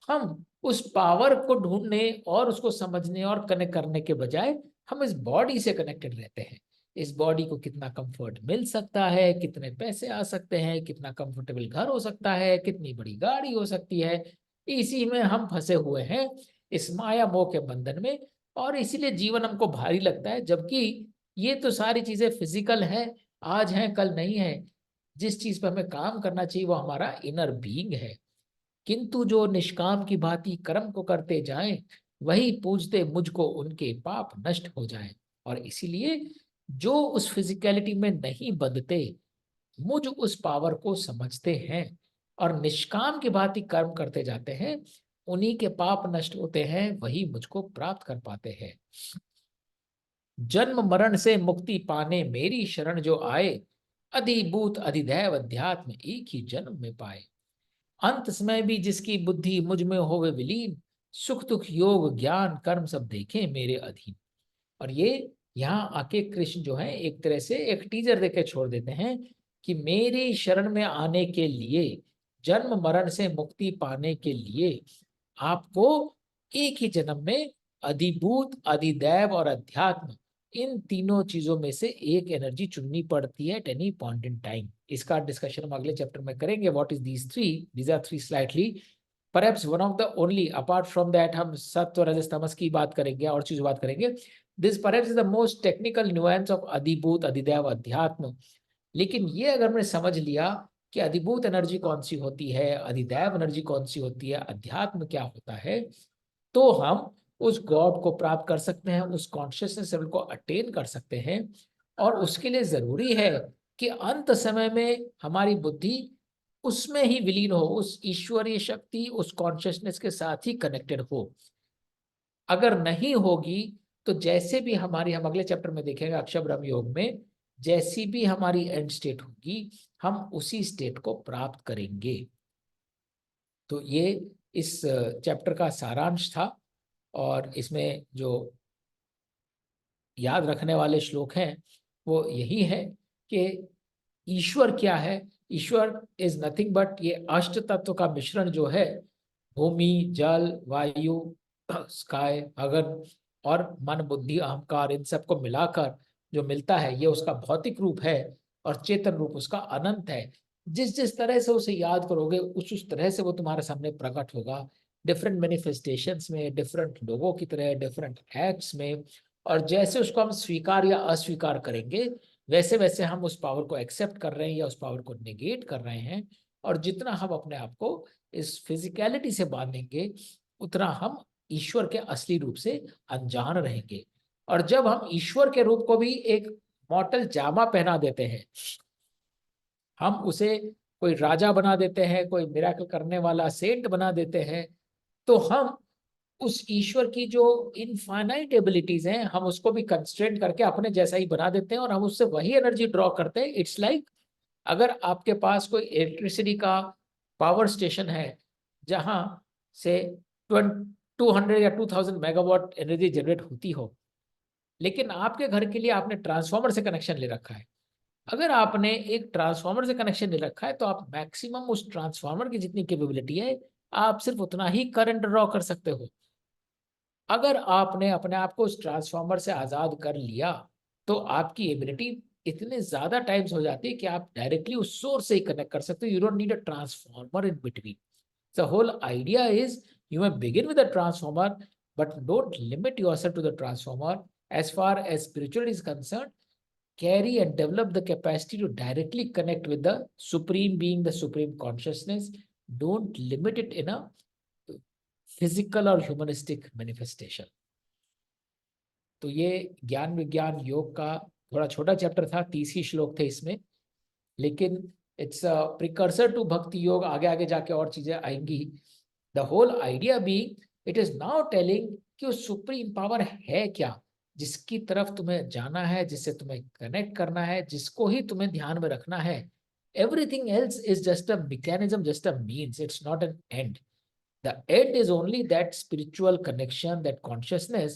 हम उस पावर को ढूंढने और उसको समझने और कनेक्ट करने के बजाय हम इस बॉडी से कनेक्टेड रहते हैं। इस बॉडी को कितना कंफर्ट मिल सकता है, कितने पैसे आ सकते हैं, कितना कंफर्टेबल घर हो सकता है, कितनी बड़ी गाड़ी हो सकती है, इसी में हम फंसे हुए हैं, इस माया मोह के बंधन में। और इसीलिए जीवन हमको भारी लगता है, जबकि ये तो सारी चीजें फिजिकल है, आज है कल नहीं है। जिस चीज पर हमें काम करना चाहिए वो हमारा इनर बीइंग है। किंतु जो निष्काम की भांति कर्म को करते जाएं, वही पूजते मुझको उनके पाप नष्ट हो जाएं। और इसीलिए जो उस फिजिकलिटी में नहीं बंधते, मुझ उस पावर को समझते हैं और निष्काम की भांति कर्म करते जाते हैं, उन्हीं के पाप नष्ट होते हैं, वही मुझको प्राप्त कर पाते हैं। जन्म मरण से मुक्ति पाने मेरी शरण जो आए, अधिभूत अधिदैव अध्यात्म एक ही जन्म में पाए। अंत समय भी जिसकी बुद्धि मुझ में होवे विलीन, सुख दुख योग ज्ञान कर्म सब देखे मेरे अधीन। और ये यहाँ आके कृष्ण जो है एक तरह से एक टीजर देके छोड़ देते हैं कि मेरी शरण में आने के लिए, जन्म मरण से मुक्ति पाने के लिए आपको एक ही जन्म में अधिभूत, अधिदैव और अध्यात्म, इन तीनों चीजों में से एक एनर्जी चुननी पड़ती है at any point in time. इसका डिस्कशन हम अगले चैप्टर में करेंगे। What is these three? These are three slightly perhaps one of the only, apart from that हम सत्व रजस तमस की बात करेंगे और चीज बात करेंगे। This perhaps is the most technical nuance of Adhibhuta, Adhidaiva, Adhyatma. लेकिन ये अगर मैंने समझ लिया कि अधिभूत एनर्जी कौन सी होती है, अधिदैव एनर्जी कौन सी होती है, अध्यात्म क्या होता है, तो हम उस गॉड को प्राप्त कर सकते हैं, उस कॉन्शियसनेस लेवल को अटेन कर सकते हैं। और उसके लिए जरूरी है कि अंत समय में हमारी बुद्धि उसमें ही विलीन हो, उस ईश्वरीय शक्ति, उस कॉन्शियसनेस के साथ ही कनेक्टेड हो। अगर नहीं होगी तो जैसे भी हमारी, हम अगले चैप्टर में देखेंगे अक्षर ब्रह्म योग में, जैसी भी हमारी एंड स्टेट होगी हम उसी स्टेट को प्राप्त करेंगे। तो ये इस चैप्टर का सारांश था। और इसमें जो याद रखने वाले श्लोक हैं वो यही है कि ईश्वर क्या है। ईश्वर इज नथिंग बट ये अष्ट तत्व का मिश्रण जो है, भूमि, जल, वायु, स्काई, अगन और मन, बुद्धि, अहंकार, इन सबको मिलाकर जो मिलता है ये उसका भौतिक रूप है। और चेतन रूप उसका अनंत है। जिस जिस तरह से उसे याद करोगे उस तरह से वो तुम्हारे सामने प्रकट होगा, डिफरेंट मैनिफेस्टेशंस में, डिफरेंट लोगों की तरह, डिफरेंट एक्ट्स में। और जैसे उसको हम स्वीकार या अस्वीकार करेंगे वैसे वैसे हम उस पावर को एक्सेप्ट कर रहे हैं या उस पावर को निगेट कर रहे हैं। और जितना हम अपने आप को इस फिजिकलिटी से बांधेंगे उतना हम ईश्वर के असली रूप से अनजान रहेंगे। और जब हम ईश्वर के रूप को भी एक मॉडल जामा पहना देते हैं, हम उसे कोई राजा बना देते हैं, कोई मिराकल करने वाला सेंट बना देते हैं, तो हम उस ईश्वर की जो इनफाइनाइट एबिलिटीज हैं हम उसको भी कंस्ट्रेंट करके अपने जैसा ही बना देते हैं और हम उससे वही एनर्जी ड्रॉ करते हैं। इट्स लाइक अगर आपके पास कोई इलेक्ट्रिसिटी का पावर स्टेशन है जहां से 200 या 2000 मेगावाट एनर्जी जनरेट होती हो, लेकिन आपके घर के लिए आपने ट्रांसफार्मर से कनेक्शन ले रखा है। अगर आपने एक ट्रांसफार्मर से कनेक्शन ले रखा है तो आप मैक्सिमम उस ट्रांसफार्मर की जितनी कैपेबिलिटी है आप सिर्फ उतना ही करंट ड्रॉ कर सकते हो। अगर आपने अपने आप को उस ट्रांसफार्मर से आजाद कर लिया तो आपकी एबिलिटी इतने ज्यादा टाइम्स हो जाती है कि आप डायरेक्टली उस सोर्स से ही कनेक्ट कर सकते हो। You don't need a transformer in between. The whole idea is you may begin with a transformer but don't limit yourself to the transformer. As far as spiritual is concern, carry and develop the capacity to directly connect with the supreme being, the supreme consciousness. Don't limit it in a physical or humanistic manifestation. तो ये ज्ञान विज्ञान योग का थोड़ा छोटा चैप्टर था, 30 ही श्लोक थे इसमें, लेकिन इट्स अ प्रिकर्सर टू भक्ति योग। आगे आगे जाके और चीजें आएंगी। The whole idea be it is now telling कि वो सुप्रीम पावर है क्या जिसकी तरफ तुम्हें जाना है, जिससे तुम्हें कनेक्ट करना है, जिसको ही तुम्हें ध्यान में रखना है। Everything else is just a mechanism, just a means, it's not an and. The end is only that spiritual connection, that consciousness.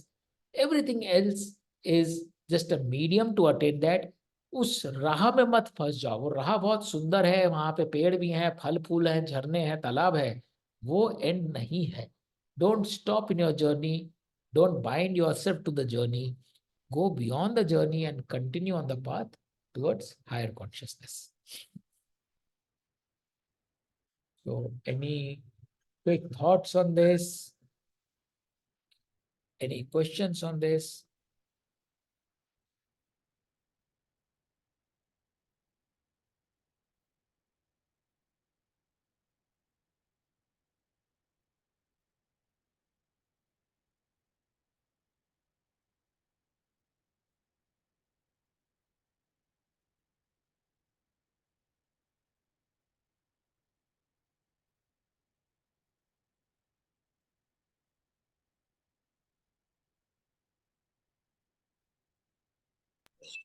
Everything else is just a medium to attain that. उस राह में मत फंस जाओ। वो राह बहुत सुंदर है, वहां पे पेड़ भी हैं, फल फूल हैं, झरने हैं, तालाब है, वो एंड नहीं है। Don't stop in your journey, don't bind your self to the journey, go beyond the journey and continue on the path towards higher consciousness. So any quick thoughts on this? Any questions on this?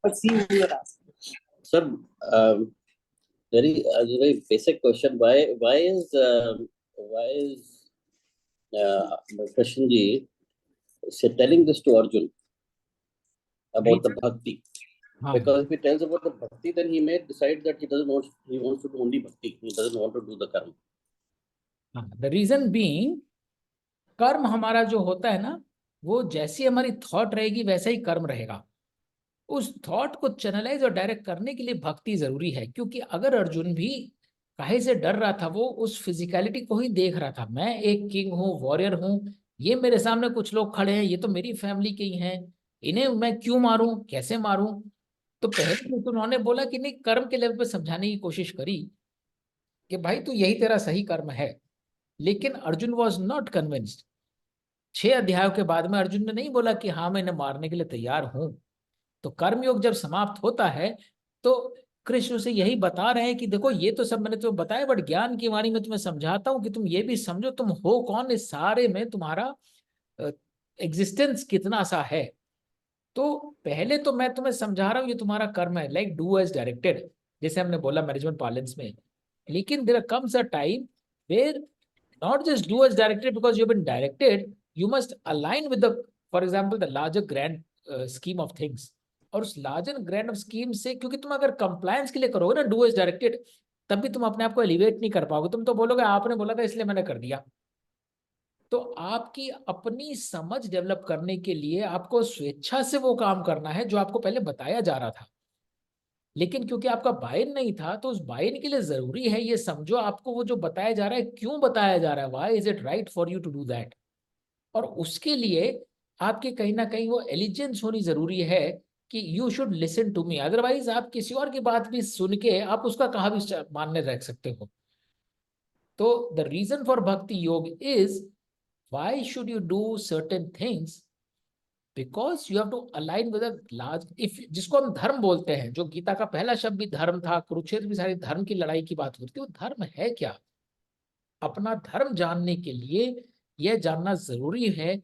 But see who you are asking. Sir, very basic question. Why is Krishna ji telling this to Arjun about the bhakti? Because if he tells about the bhakti, then he may decide that he wants to do only bhakti. He doesn't want to do the karma. The reason being कर्म हमारा जो होता है ना, वो जैसी हमारी थॉट रहेगी वैसा ही कर्म रहेगा। उस थॉट को चैनलाइज और डायरेक्ट करने के लिए भक्ति जरूरी है, क्योंकि अगर अर्जुन भी काहे से डर रहा था, वो उस फिजिकलिटी को ही देख रहा था। मैं एक किंग हूँ, वॉरियर हूँ, ये मेरे सामने कुछ लोग खड़े हैं, ये तो मेरी फैमिली के ही हैं, इन्हें मैं क्यों मारूं, कैसे मारूं। तो पहले तो उन्होंने बोला कि नहीं, कर्म के लेवल पे समझाने की कोशिश करी कि भाई तू यही तेरा सही कर्म है, लेकिन अर्जुन वॉज नॉट कन्विंस्ड। 6 अध्यायों के बाद में अर्जुन ने नहीं बोला कि हाँ मैं इन्हें मारने के लिए तैयार हूं। तो कर्मयोग जब समाप्त होता है तो कृष्ण उसे यही बता रहे हैं कि देखो ये तो सब मैंने तुम्हें बताया, बट ज्ञान की वाणी में तुम्हें समझाता हूं कि तुम ये भी समझो तुम हो कौन, इस सारे में तुम्हारा एग्जिस्टेंस कितना सा है। तो पहले तो मैं तुम्हें समझा रहा हूँ ये तुम्हारा कर्म है, लाइक डू एज डायरेक्टेड, जैसे हमने बोला मैनेजमेंट पार्लेंस में। लेकिन there comes a time where not just do as directed because you've been directed, you must align with the, for example, the larger grand scheme of things। और उस लार्जर ग्रैंड ऑफ स्कीम से, क्योंकि तुम अगर कंप्लायंस के लिए करोगे ना डू एज डायरेक्टेड, तब भी तुम अपने आप को एलिवेट नहीं कर पाओगे। तुम तो बोलोगे आपने बोला था इसलिए मैंने कर दिया। तो आपकी अपनी समझ डेवलप करने के लिए आपको स्वेच्छा से वो काम करना है जो आपको पहले बताया जा रहा था। लेकिन क्योंकि आपका बाइन नहीं था, तो उस बाइन के लिए जरूरी है ये समझो आपको वो जो बताया जा रहा है क्यों बताया जा रहा है, why is it right for you to do that. और उसके लिए आपके कहीं ना कहीं वो एलिजेंस होनी जरूरी है कि you should listen to me. Otherwise आप किसी और की बात भी सुन के आप उसका कहाँ भी मानने रख सकते हो। तो the reason for bhakti yoga is why should you do certain things, because you have to align with a large, if जिसको हम धर्म बोलते हैं, जो गीता का पहला शब्द भी धर्म था, कुरुक्षेत्र भी सारी धर्म की लड़ाई की बात होती है। वो धर्म है क्या? अपना धर्म जानने के लिए यह जानना जरूरी है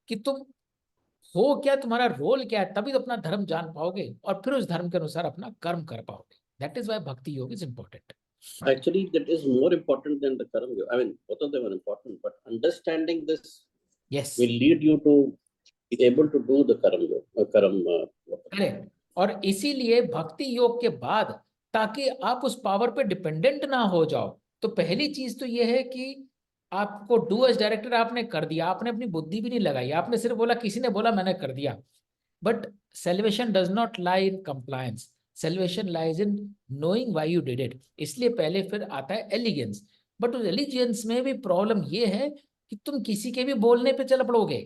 कि तुम हो क्या, तुम्हारा रोल क्या है, तभी तो अपना धर्म जान पाओगे और फिर उस धर्म के अनुसार अपना कर्म कर पाओगे। दैट इज वाई भक्ति yoga is important. Actually, that is more important than the Karam Yoga. I mean, both of them are important, but understanding this yes, will lead you to be able to do the Karam Yoga. Correct. और इसीलिए भक्ति योग के बाद, ताकि आप उस पावर पे डिपेंडेंट ना हो जाओ, तो पहली चीज तो ये है कि आपको डू एज डायरेक्टर आपने कर दिया, आपने अपनी बुद्धि भी नहीं लगाई, आपने सिर्फ बोला किसी ने बोला मैंने कर दिया। But salvation does not lie in compliance, salvation lies in knowing why you did it. इसलिए पहले फिर आता है एलिगेंस। बट उस एलिगेंस में भी प्रॉब्लम ये है कि तुम किसी के भी बोलने पे चल पड़ोगे।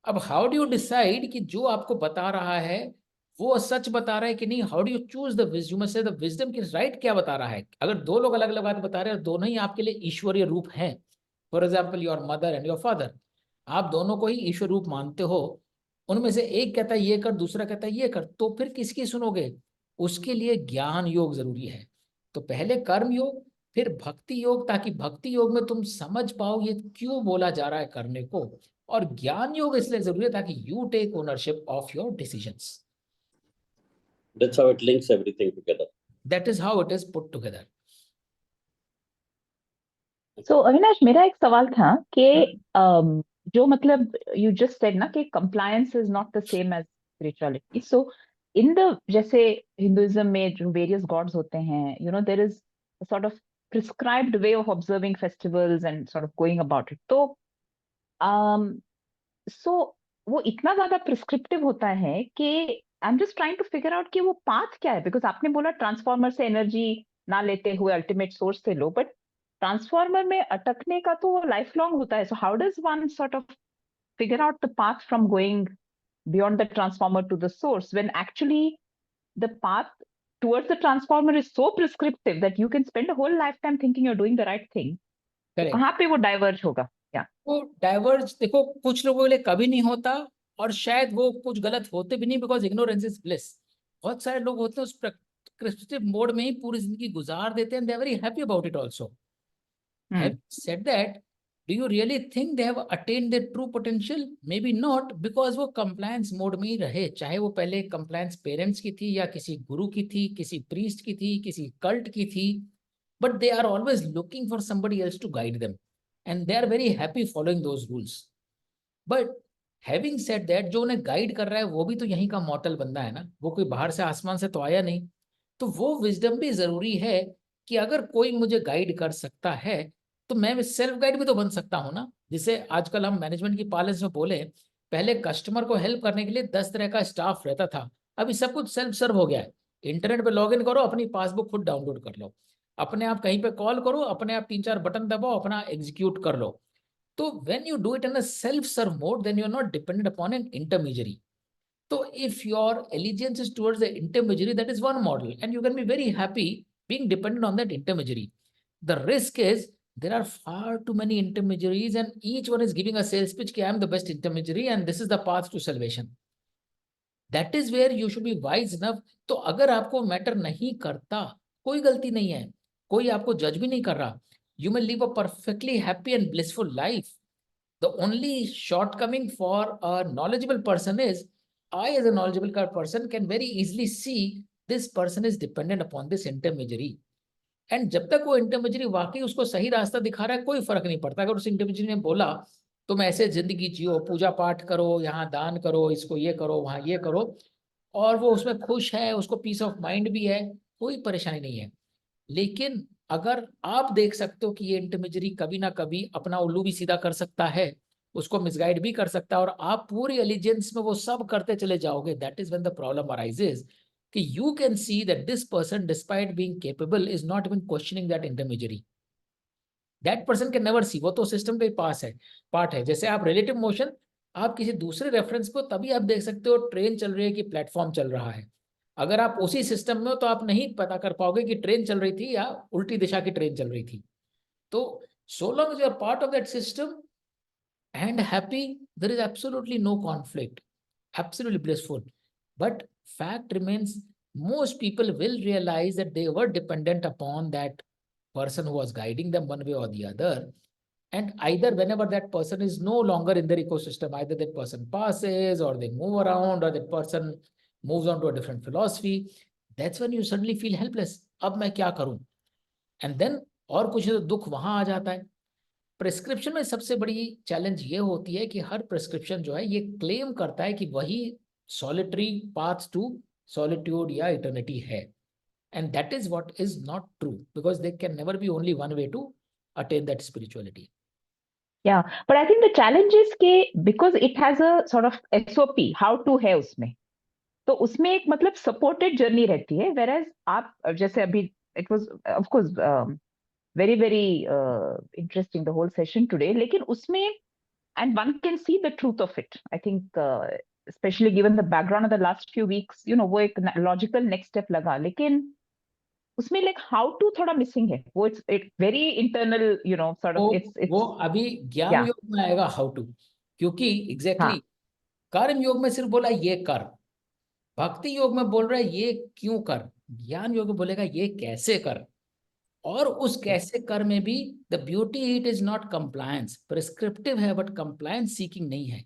अब हाउ डू यू डिसाइड कि जो आपको बता रहा है वो सच बता रहा है कि नहीं? How do you choose the wisdom, से द विजडम की राइट क्या बता रहा है? अगर दो लोग अलग अलग बात बता रहे हैं और दोनों ही आपके लिए ईश्वरीय रूप हैं, for example your mother and your father, आप दोनों को ही ईश्वर रूप मानते हो, उनमें से एक कहता है ये कर, दूसरा कहता है ये कर, तो फिर किसकी सुनोगे? उसके लिए ज्ञान योग जरूरी है। तो पहले कर्म योग, फिर भक्ति योग, ताकि भक्ति योग में तुम समझ पाओ ये क्यों बोला जा रहा है करने को। और ज्ञान योग इसलिए जरूरी है ताकि you take ownership of your decisions. That's how it links everything together. That is how it is put together. So Avinash, मेरा एक सवाल था कि जो मतलब यू जस्ट सेड ना कि compliance is not the same as spirituality. So in the, जैसे हिंदुइज्म में जो वेरियस गॉड्स होते हैं, you know there is sort of prescribed way of observing festivals and sort of going about it. तो सो वो इतना ज्यादा प्रिस्क्रिप्टिव होता है कि I am just trying to figure out कि वो पाथ क्या है। बिकॉज आपने बोला ट्रांसफॉर्मर से एनर्जी ना लेते हुए अल्टीमेट सोर्स से लो, बट ट्रांसफॉर्मर में अटकने का तो वो लाइफ लॉन्ग होता है। So how does one sort of figure out the path from going beyond the transformer to the source when actually the path towards the transformer is so prescriptive that you can spend a whole lifetime thinking you're doing the right thing? तो कहाँ पे वो डाइवर्ज होगा? वो डाइवर्ज देखो, कुछ लोगों के लिए कभी नहीं होता, और शायद वो कुछ गलत होते भी नहीं, बिकॉज इग्नोरेंस इज ब्लिस। बहुत सारे लोग होते हैं उस प्रिस्क्रिप्टिव मोड में ही पूरी जिंदगी गुजार देते हैं, they are very happy about it also. Having said that, do you really think they have attained their true potential? Maybe not, because वो compliance mode में ही रहे, चाहे वो पहले compliance parents की थी या किसी गुरु की थी, किसी priest की थी, किसी cult की थी, but they are always looking for somebody else to guide them, and they are very happy following those rules. But having said that, जो उन्हें गाइड कर रहा है वो भी तो यहीं का मॉर्टल बंदा है ना, वो कोई बाहर से आसमान से तो आया नहीं। तो वो विजडम भी जरूरी है कि अगर कोई मुझे गाइड कर सकता है तो मैं सेल्फ गाइड भी तो बन सकता हूँ ना। जिसे आजकल हम मैनेजमेंट की पार्लेंस में बोले, पहले कस्टमर को हेल्प करने के लिए 10 तरह का स्टाफ रहता था, अभी सब कुछ सेल्फ सर्व हो गया है। इंटरनेट पे लॉग इन करो, अपनी पासबुक खुद डाउनलोड कर लो, अपने आप कहीं पे कॉल करो, अपने आप 3-4 बटन दबाओ, अपना एग्जीक्यूट कर लो। तो when you do it in a self serve mode, then you are not dependent upon an intermediary. So if your allegiance is towards the intermediary, that is one model, and you can be very happy being dependent on that intermediary. The risk is there are far too many intermediaries, and each one is giving a sales pitch कि I am the best intermediary and this is the path to salvation. That is where you should be wise enough. तो अगर आपको मैटर नहीं करता, कोई गलती नहीं है, कोई आपको जज भी नहीं कर रहा, you may live a perfectly happy and blissful life. The only shortcoming for a knowledgeable person is I, as a knowledgeable person, can very easily see this person is dependent upon this intermediary. And जब तक वो इंटरमीडियरी वाकई उसको सही रास्ता दिखा रहा है, कोई फर्क नहीं पड़ता। अगर उस इंटरमीडियरी ने बोला तुम ऐसे जिंदगी जियो, पूजा पाठ करो, यहाँ दान करो, इसको ये करो, वहाँ ये करो, और वो उसमें खुश है, उसको पीस ऑफ माइंड भी है, कोई परेशानी नहीं है। लेकिन अगर आप देख सकते हो कि ये इंटरमीडियरी कभी ना कभी अपना उल्लू भी सीधा कर सकता है, उसको मिसगाइड भी कर सकता है, और आप पूरी एलिजेंस में वो सब करते चले जाओगे, that is when the problem arises कि you can see that this person despite being capable is not even questioning that intermediary. That person can never see, वो तो सिस्टम का ही पार्ट है. जैसे आप रिलेटिव मोशन, आप किसी दूसरे रेफरेंस को तभी आप देख सकते हो ट्रेन चल रही है कि प्लेटफॉर्म चल रहा है. अगर आप उसी सिस्टम में हो तो आप नहीं पता कर पाओगे कि ट्रेन चल रही थी या उल्टी दिशा की ट्रेन चल रही थी. तो so long as you are part of that system and happy, there is absolutely no conflict, absolutely blissful. But fact remains, most people will realize that they were dependent upon that person who was guiding them one way or the other. And either whenever that person is no longer in their ecosystem, either that person passes or they move around or that person moves on to a different philosophy, that's when you suddenly feel helpless. अब मैं क्या करूं? And then और कुछ तो दुख वहां आ जाता है. प्रिस्क्रिप्शन में सबसे बड़ी चैलेंज ये होती है कि हर प्रिस्क्रिप्शन जो है ये क्लेम करता है कि वही सॉलिटरी पाथ टू सॉलिट्यूड या इटर्निटी है. And that is what is not true, because there can never be only one way to attain that spirituality. Yeah, but I think the challenge is कि because it has a sort of SOP, how to है उसमें, तो उसमें एक मतलब supported journey रहती है, whereas आप जैसे अभी it was of course very very interesting the whole session today, लेकिन उसमें and one can see the truth of it. I think especially given the background of the last few weeks, you know, वो एक logical next step लगा, लेकिन उसमें like how to थोड़ा missing है. वो it's very internal, you know, sort of it's वो अभी ज्ञान योग में आएगा हाउ टू, क्योंकि एग्जैक्टली कर्म योग में सिर्फ बोला ये कर, भक्ति योग में बोल रहा है ये क्यों कर, ज्ञान योग में बोलेगा ये कैसे कर. और उस कैसे कर में भी the beauty it is not compliance, prescriptive है बट कंप्लायंस सीकिंग नहीं है.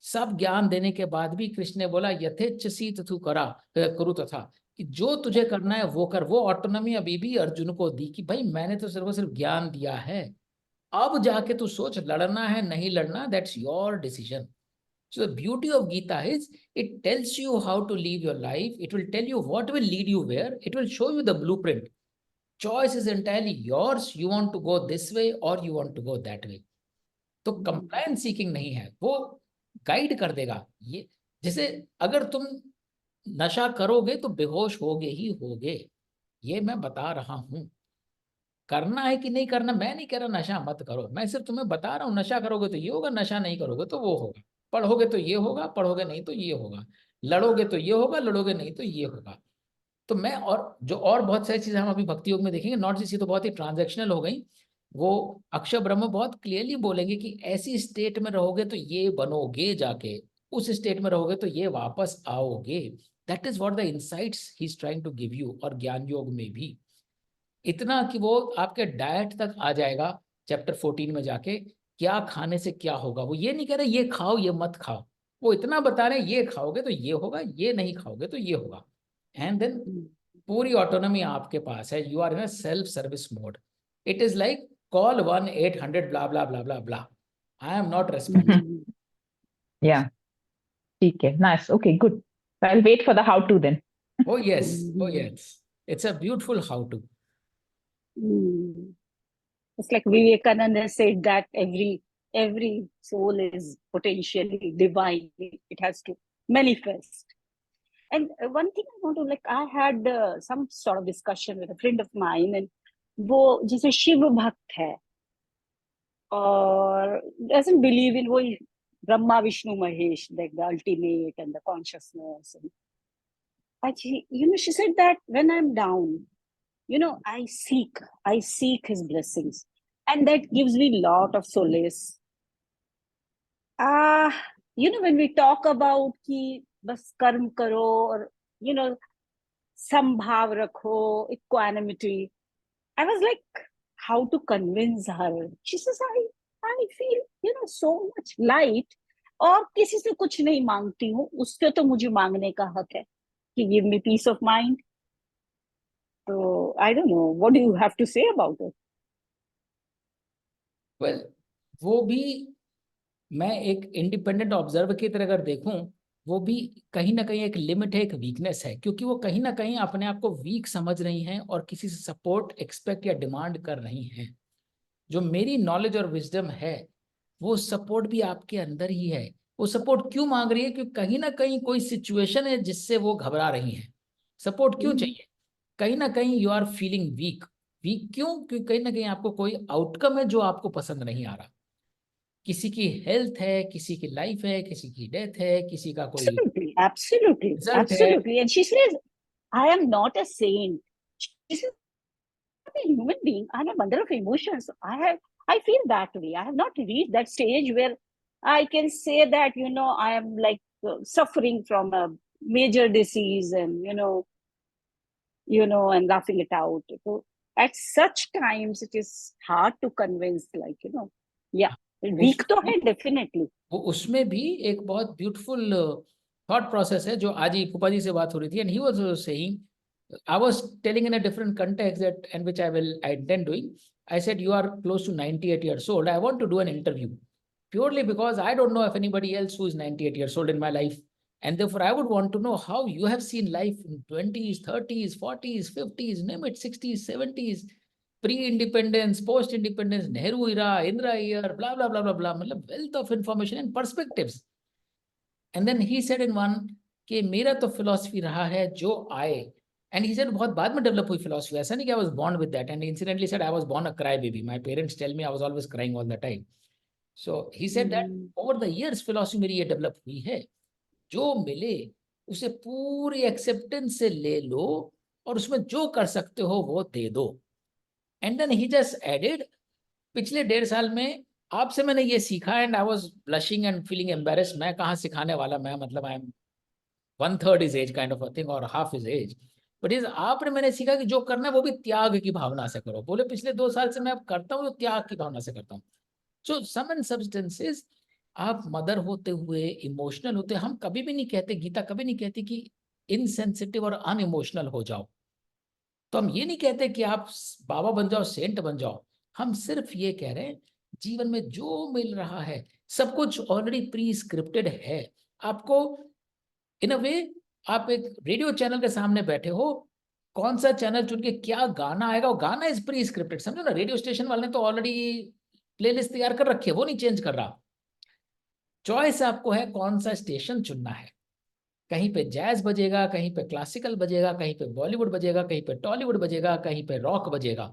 सब ज्ञान देने के बाद भी कृष्ण ने बोला यथेच्छसी तथु करू तथा, कि जो तुझे करना है वो कर. वो ऑटोनॉमी अभी भी अर्जुन को दी कि भाई मैंने तो सिर्फ ज्ञान दिया है, अब जाके तू सोच लड़ना है नहीं लड़ना, that's your decision. So the beauty of Gita is it tells you how to live your life. It will tell you what will lead you where. It will show you the blueprint. Choice is entirely yours. You want to go this way or you want to go that way. तो compliance seeking नहीं है, वो गाइड कर देगा. ये जैसे अगर तुम नशा करोगे तो बेहोश होगे ही होगे, ये मैं बता रहा हूं. करना है कि नहीं करना मैं नहीं कह रहा नशा मत करो, मैं सिर्फ तुम्हें बता रहा हूँ नशा करोगे तो ये होगा, नशा नहीं करोगे तो वो होगा. पढ़ोगे तो ये होगा, पढ़ोगे नहीं तो ये होगा. लड़ोगे तो ये होगा, लड़ोगे नहीं तो ये होगा. तो मैं और बहुत सारी चीजें हम अभी भक्ति योग में देखेंगे. नॉट जैसी तो बहुत ही ट्रांजैक्शनल हो गई. वो अक्षर ब्रह्म बहुत क्लियरली बोलेंगे कि ऐसी स्टेट में रहोगे तो ये बनोगे, जाके उस स्टेट में रहोगे तो ये वापस आओगे. That is what the insights he is trying to give you. और ज्ञान योग में भी इतना कि वो आपके डाइट तक आ जाएगा चैप्टर 14 में जाके, क्या खाने से क्या होगा. वो ये नहीं कह रहे ये खाओ ये मत खाओ, वो इतना बता रहे ये खाओगे तो ये होगा, ये नहीं खाओगे तो ये होगा. एंड देन पूरी ऑटोनॉमी आपके पास है. You are in a self service mode. It is like call 1-800 blah blah blah blah blah. I am not responsible. Yeah, ठीक है, nice, okay, good. I'll wait for the how to then. Oh yes, it's a beautiful how to. It's like Vivekananda said that every soul is potentially divine. It has to manifest. And one thing I want to, like, I had some sort of discussion with a friend of mine, and वो जैसे शिव भक्त है और doesn't believe in वो Brahma, Vishnu, Mahesh, like the ultimate and the consciousness. And she said that when I'm down, I seek his blessings, and that gives me a lot of solace. When we talk about कि बस कर्म करो और संभाव रखो, equanimity, I was like, how to convince her? She says, I feel so much light, और किसी से कुछ नहीं मांगती हूँ, उससे तो मुझे मांगने का हक है कि give me peace of mind. So I don't know, what do you have to say about it? Well, वो भी मैं एक इंडिपेंडेंट ऑब्जर्वर की तरह अगर देखूं, वो भी कहीं ना कहीं एक लिमिट है, एक वीकनेस है, क्योंकि वो कहीं ना कहीं अपने आप को वीक समझ रही हैं और किसी से सपोर्ट एक्सपेक्ट या डिमांड कर रही हैं। जो मेरी नॉलेज और विजडम है, वो सपोर्ट भी आपके अंदर ही है। वो सपोर्ट क्यों मांग रही है? क्योंकि कहीं ना कहीं कोई सिचुएशन है जिससे वो घबरा रही हैं। सपोर्ट क्यों चाहिए? कहीं ना कहीं you are feeling weak. Weak क्यों? क्योंकि कहीं ना कहीं आपको कोई आउटकम है जो आपको पसंद नहीं आ रहा। किसी की हेल्थ है, किसी की लाइफ है, किसी की डेथ है, किसी का कोई absolutely result है। absolutely. And she says, I am not a saint. She says, I'm a human being. I'm a mother of emotions. I feel that way. I have not reached that stage where I can say that I am like suffering from a major disease and and laughing it out. So at such times it is hard to convince, like yeah, weak तो है definitely. वो उसमें भी एक बहुत ब्यूटीफुल थॉट प्रोसेस है जो आज ही फूफा जी से बात हो रही थी, and he was saying, I was telling in a different context that and which I intend doing, I said you are close to 98 years old, I want to do an interview purely because I don't know of anybody else who is 98 years old in my life, and therefore I would want to know how you have seen life in 20s, 30s, 40s, 50s, name it, 60s, 70s, pre-independence, post-independence, Nehru era, Indira era, blah blah blah blah blah, मतलब wealth of information and perspectives. And then he said in one कि मेरा तो philosophy रहा है जो आए, and he said बहुत बाद में develop हुई philosophy, ऐसा नहीं कि I was born with that, and he incidentally said I was born a crybaby. My parents tell me I was always crying all the time. So he said that over the years philosophy मेरी ये develop हुई है, जो मिले उसे पूरी acceptance से ले लो और उसमें जो कर सकते हो वो दे दो. And then he just added, पिछले 1.5 साल में आपसे मैंने ये सीखा, and I was blushing and feeling embarrassed. मैं कहाँ सिखाने वाला, मैं मतलब I am 1/3 his age kind of a thing or half his age. But इस आपने मैंने सीखा कि जो करना है वो भी त्याग की भावना से करो. बोले पिछले 2 साल से मैं अब करता हूँ तो त्याग की भावना से करता हूँ. So some and substances, आप मदर होते हुए इमोशनल होते, हम कभी भी नहीं कहते, गीता कभी नहीं कहती कि इनसेंसिटिव और अनइमोशनल हो जाओ. तो हम ये नहीं कहते कि आप बाबा बन जाओ, सेंट बन जाओ. हम सिर्फ ये कह रहे हैं जीवन में जो मिल रहा है सब कुछ ऑलरेडी प्री स्क्रिप्टेड है. आपको इन अ वे, आप एक रेडियो चैनल के सामने बैठे हो, कौन सा चैनल चुन के क्या गाना आएगा, वो गाना इज प्री स्क्रिप्टेड. समझो ना, रेडियो स्टेशन वाले ने तो ऑलरेडी प्लेलिस्ट तैयार कर रखी है, वो नहीं चेंज कर रहा. चॉइस आपको है कौन सा स्टेशन चुनना है. कहीं पे जैज बजेगा, कहीं पे क्लासिकल बजेगा, कहीं पे बॉलीवुड बजेगा, कहीं पे टॉलीवुड बजेगा, कहीं पे रॉक बजेगा.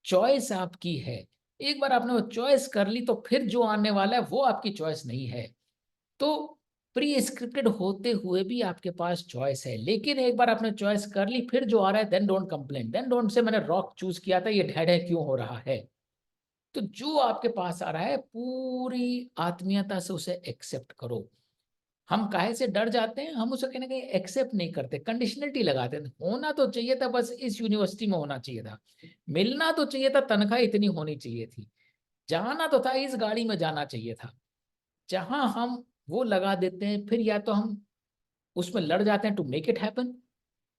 चॉइस आपकी है. एक बार आपने वो चॉइस कर ली तो फिर जो आने वाला है वो आपकी चॉइस नहीं है. तो प्री स्क्रिप्टेड होते हुए भी आपके पास चॉइस है, लेकिन एक बार आपने चॉइस कर ली, फिर जो आ रहा है then don't complain, then don't say मैंने रॉक चूज किया था, ये ढेड़ है क्यों हो रहा है. तो जो आपके पास आ रहा है पूरी आत्मीयता से उसे एक्सेप्ट करो. हम काहे से डर जाते हैं? हम उसे कहीं ना कहीं एक्सेप्ट नहीं करते, कंडीशनलिटी लगाते हैं. होना तो चाहिए था बस इस यूनिवर्सिटी में होना चाहिए था, मिलना तो चाहिए था, तनख्वाह इतनी होनी चाहिए थी, जाना तो था इस गाड़ी में जाना चाहिए था. जहां हम वो लगा देते हैं, फिर या तो हम उसमें लड़ जाते हैं टू मेक इट हैपन,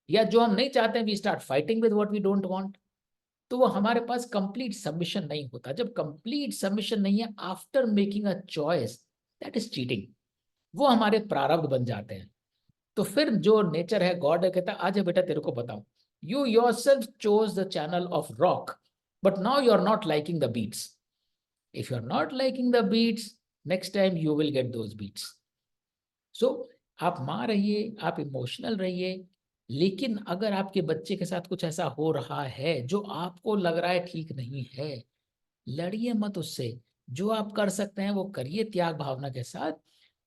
या जो हम नहीं चाहते हैं we start fighting with what we don't want. तो वो हमारे पास कंप्लीट सबमिशन नहीं होता. जब कंप्लीट सबमिशन नहीं है after making a choice, that is cheating. वो हमारे प्रारब्ध बन जाते हैं. तो फिर जो नेचर है, गॉड है, कहता है आजा बेटा तेरे को बताऊं, you yourself chose the channel of rock, but now you are not liking the beats. If you are not liking the beats, next time you will get those beats. So आप माँ रहिए, आप इमोशनल रहिए, लेकिन अगर आपके बच्चे के साथ कुछ ऐसा हो रहा है जो आपको लग रहा है ठीक नहीं है, लड़िए मत उससे। जो आप कर सकते हैं वो करिए त्याग भावना के साथ।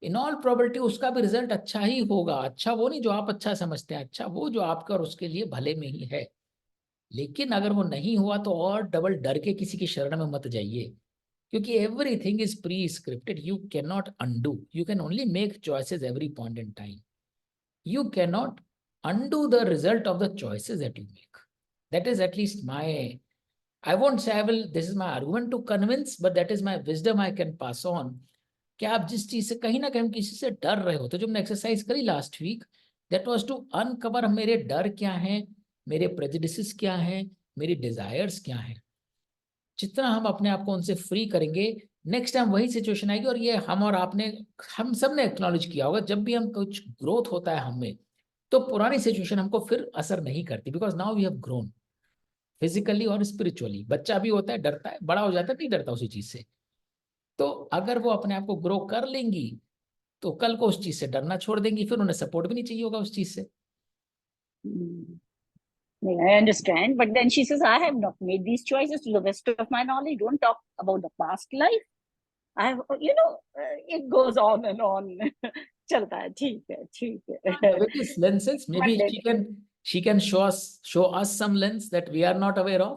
इन ऑल प्रोबेबिलिटी उसका भी रिजल्ट अच्छा ही होगा। अच्छा वो नहीं जो आप अच्छा समझते हैं, अच्छा वो जो आपका और उसके लिए भले में ही है। लेकिन अगर वो नहीं हुआ तो और डबल डर के किसी की शरण में मत जाइए, क्योंकि everything is pre scripted. You can not undo, you can only make choices every point in time. You cannot undo the result of the choices that you make. That is at least my, I won't say I will, this is my argument to convince, but that is my wisdom I can pass on. कि आप जिस चीज से कहीं ना कहीं किसी से डर रहे हो, तो जो हमने एक्सरसाइज करी last week, that was to uncover मेरे डर क्या हैं, मेरे प्रेजुडिसेस क्या हैं, मेरी डिजायर्स क्या हैं। जितना हम अपने आप को उनसे फ्री करेंगे, नेक्स्ट टाइम वही सिचुएशन आएगी। और ये हम और आपने, हम सब ने एक्नॉलेज किया होगा, जब भी हम कुछ ग्रोथ होता है हमें, तो पुरानी सिचुएशन हमको फिर असर नहीं करती, because now we have grown physically और स्पिरिचुअली। बच्चा भी होता है, डरता है, बड़ा हो जाता है, नहीं डरता उसी चीज से। तो अगर वो अपने आप को ग्रो कर लेंगी तो कल को उस चीज से डरना छोड़ देंगी, फिर उन्हें सपोर्ट भी नहीं चाहिए होगा उस चीज से। I understand, but then she says, I have not made these choices to the best of my knowledge. Don't talk about the past life. I have, it goes on and on. चलता है, ठीक है. With this lenses, maybe she can show us some lens that we are not aware of.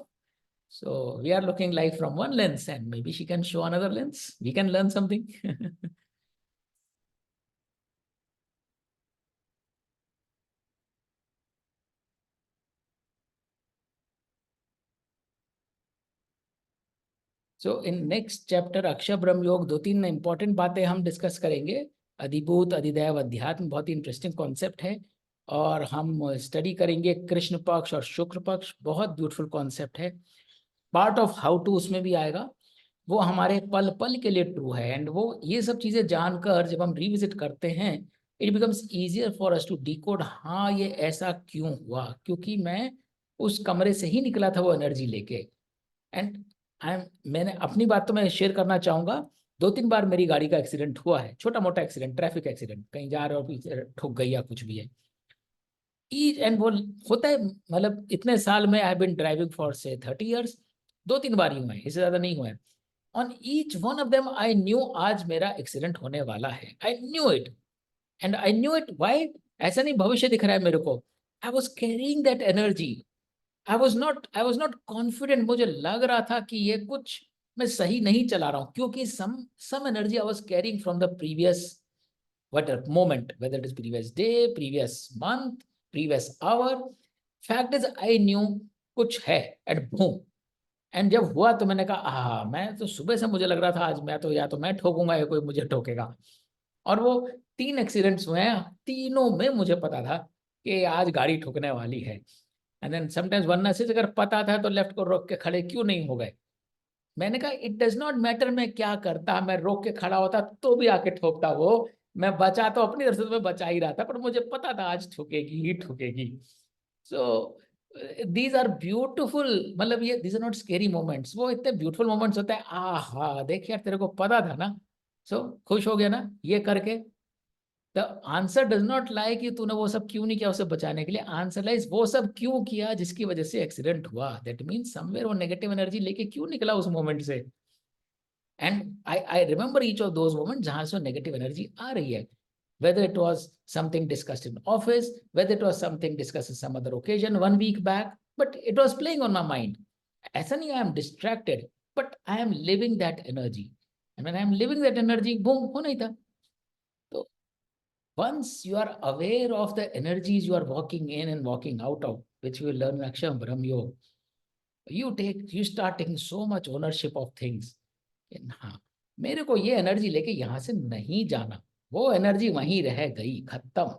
So we are looking life from one lens, and maybe she can show another lens. We can learn something. So in next chapter अक्षर ब्रह्म योग, 2-3 इंपॉर्टेंट बातें हम डिस्कस करेंगे। अधिभूत, अधिदैव, अध्यात्म बहुत ही इंटरेस्टिंग कॉन्सेप्ट है। और हम स्टडी करेंगे कृष्ण पक्ष और शुक्र पक्ष, बहुत ब्यूटीफुल कॉन्सेप्ट है। पार्ट ऑफ हाउ टू उसमें भी आएगा, वो हमारे पल पल के लिए ट्रू है। एंड वो ये सब चीज़ें जानकर जब हम रिविजिट करते हैं, it becomes easier for us to decode, हाँ ये ऐसा क्यों हुआ, क्योंकि मैं उस कमरे से ही निकला था वो एनर्जी लेके। एंड मैंने अपनी बात तो मैं शेयर करना चाहूँगा। 2-3 बार मेरी गाड़ी का एक्सीडेंट हुआ है, छोटा मोटा एक्सीडेंट, ट्रैफिक एक्सीडेंट, कहीं जा रहे हो पीछे ठुक गई या कुछ भी है। एंड वो होता है, मतलब इतने साल में I have been driving for say 30 years, 2-3 बार ही हुआ है, इससे ज़्यादा नहीं हुआ है। On each one of them I knew आज मेरा एक्सीडेंट होने वाला है। I knew it, and I knew it why, ऐसा नहीं भविष्य दिख रहा है मेरे को, I was carrying that energy. I was not confident. मुझे लग रहा था कि ये कुछ मैं सही नहीं चला रहा हूँ, क्योंकि some energy I was carrying from the previous moment, whether it is previous day, previous month, previous hour. Fact is I knew कुछ है at boom. एंड जब हुआ तो मैंने कहा मैं तो सुबह से मुझे लग रहा था आज मैं तो या तो मैं ठोकूंगा या कोई मुझे ठोकेगा। और वो 3 एक्सीडेंट्स हुए हैं, तीनों में मुझे पता था कि आज गाड़ी ठोकने वाली है। एंड देन समटाइम्स वरना से अगर पता था तो लेफ्ट को रोक के खड़े क्यों नहीं हो गए। मैंने कहा इट डज नॉट मैटर मैं क्या करता, मैं रोक के खड़ा होता तो भी आके ठोकता वो। मैं बचा तो अपनी तरफ से तो मैं बचा ही रहा था, पर मुझे पता था आज ठोकेगी ही ठोकेगी। सो दीज आर ब्यूटिफुल, मतलब ये these are not scary moments, वो इतने ब्यूटिफुल मोमेंट्स होते हैं। आहा देख यार तेरे को पता था ना, सो खुश हो गया ना ये करके। The answer does not lie कि तूने वो सब क्यों नहीं किया उसे बचाने के लिए, आंसर लाइज वो सब क्यों किया जिसकी वजह से एक्सीडेंट हुआ। दैट मीन्स समवेयर वो नेगेटिव एनर्जी लेके क्यों निकला उस मोमेंट से। And I remember each of those moment जहां से नेगेटिव एनर्जी आ रही है, whether it was something discussed in office, whether it was something discussed in some other occasion 1 week back, but it was playing on my mind. ऐसा नहीं I am distracted, but I am living that energy. And when I am living that energy, boom, हो नहीं था। तो once you are aware of the energies you are walking in and walking out of, which you will learn in Akshar Brahm Yoga, you start taking so much ownership of things. हाँ मेरे को ये एनर्जी लेके यहाँ से नहीं जाना, वो एनर्जी वहीं रह गई, खत्म।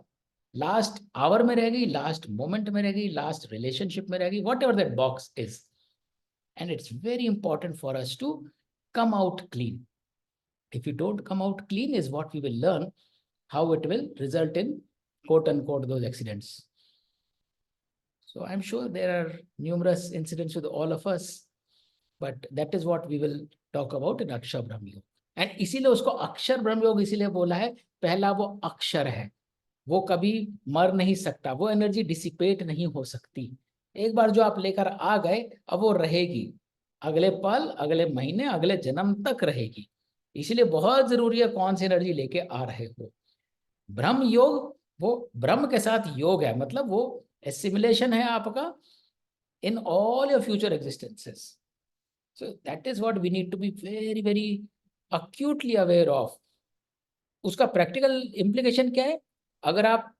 लास्ट आवर में रह गई, लास्ट मोमेंट में रह गई, लास्ट रिलेशनशिप में रह गई, what ever that box is. And it's very important for us to come out clean. If you don't come out clean is what we will learn how it will result in quote unquote those accidents. So I'm sure there are numerous incidents with all of us. but that is what we will talk about in अक्षर ब्रह्म योग. एंड इसीलिए उसको अक्षर ब्रह्म योग इसीलिए बोला है, पहला वो अक्षर है, वो कभी मर नहीं सकता, वो एनर्जी डिसिपेट नहीं हो सकती. एक बार जो आप लेकर आ गए, अब वो रहेगी, अगले पल, अगले महीने, अगले जन्म तक रहेगी. इसीलिए बहुत जरूरी है कौन सी एनर्जी लेके आ रहे हो. ब्रह्म योग वो ब्रह्म के साथ योग है, मतलब वो एसिमिलेशन है आपका in all your future existences. So that is what we need to be very, very acutely aware of. उसका प्रैक्टिकल इम्प्लीकेशन क्या है? अगर आप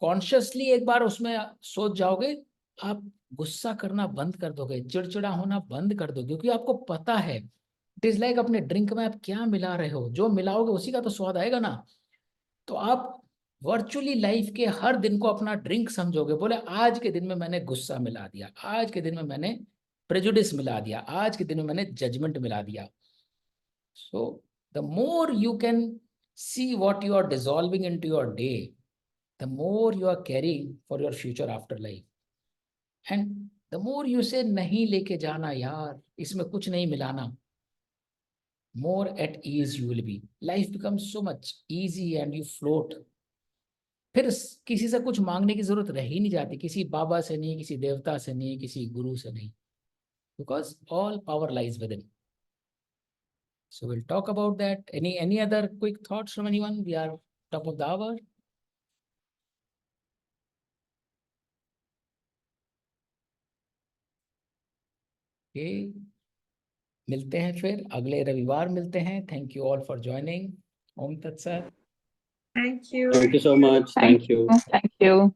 कॉन्शियसली एक बार उसमें सोच जाओगे, आप गुस्सा करना बंद कर दोगे, चिड़चिड़ा होना बंद कर दोगे, क्योंकि आपको पता है. इट इज लाइक अपने ड्रिंक में आप क्या मिला रहे हो, जो मिलाओगे उसी का तो स्वाद आएगा ना. तो आप वर्चुअली लाइफ के हर दिन को अपना ड्रिंक समझोगे. बोले आज के दिन में मैंने गुस्सा मिला दिया, आज के दिन में मैंने प्रेजुडिस मिला दिया, आज के दिन में मैंने जजमेंट मिला दिया. So the more you can see what you are dissolving into your day, the more you are carrying for your future after life. And the more you say नहीं लेके जाना यार, इसमें कुछ नहीं मिलाना, more at ease you will be. Life becomes so much easy and you float. फिर किसी से कुछ मांगने की जरूरत रह ही नहीं जाती, किसी बाबा से नहीं, किसी देवता से नहीं, किसी गुरु से नहीं, because all power lies within. So we'll talk about that. Any other quick thoughts from anyone? We are top of the hour. Okay. मिलते हैं फिर अगले रविवार मिलते हैं. Thank you all for joining. Om Tat Sat. Thank you. Thank you so much. Thank you. Thank you.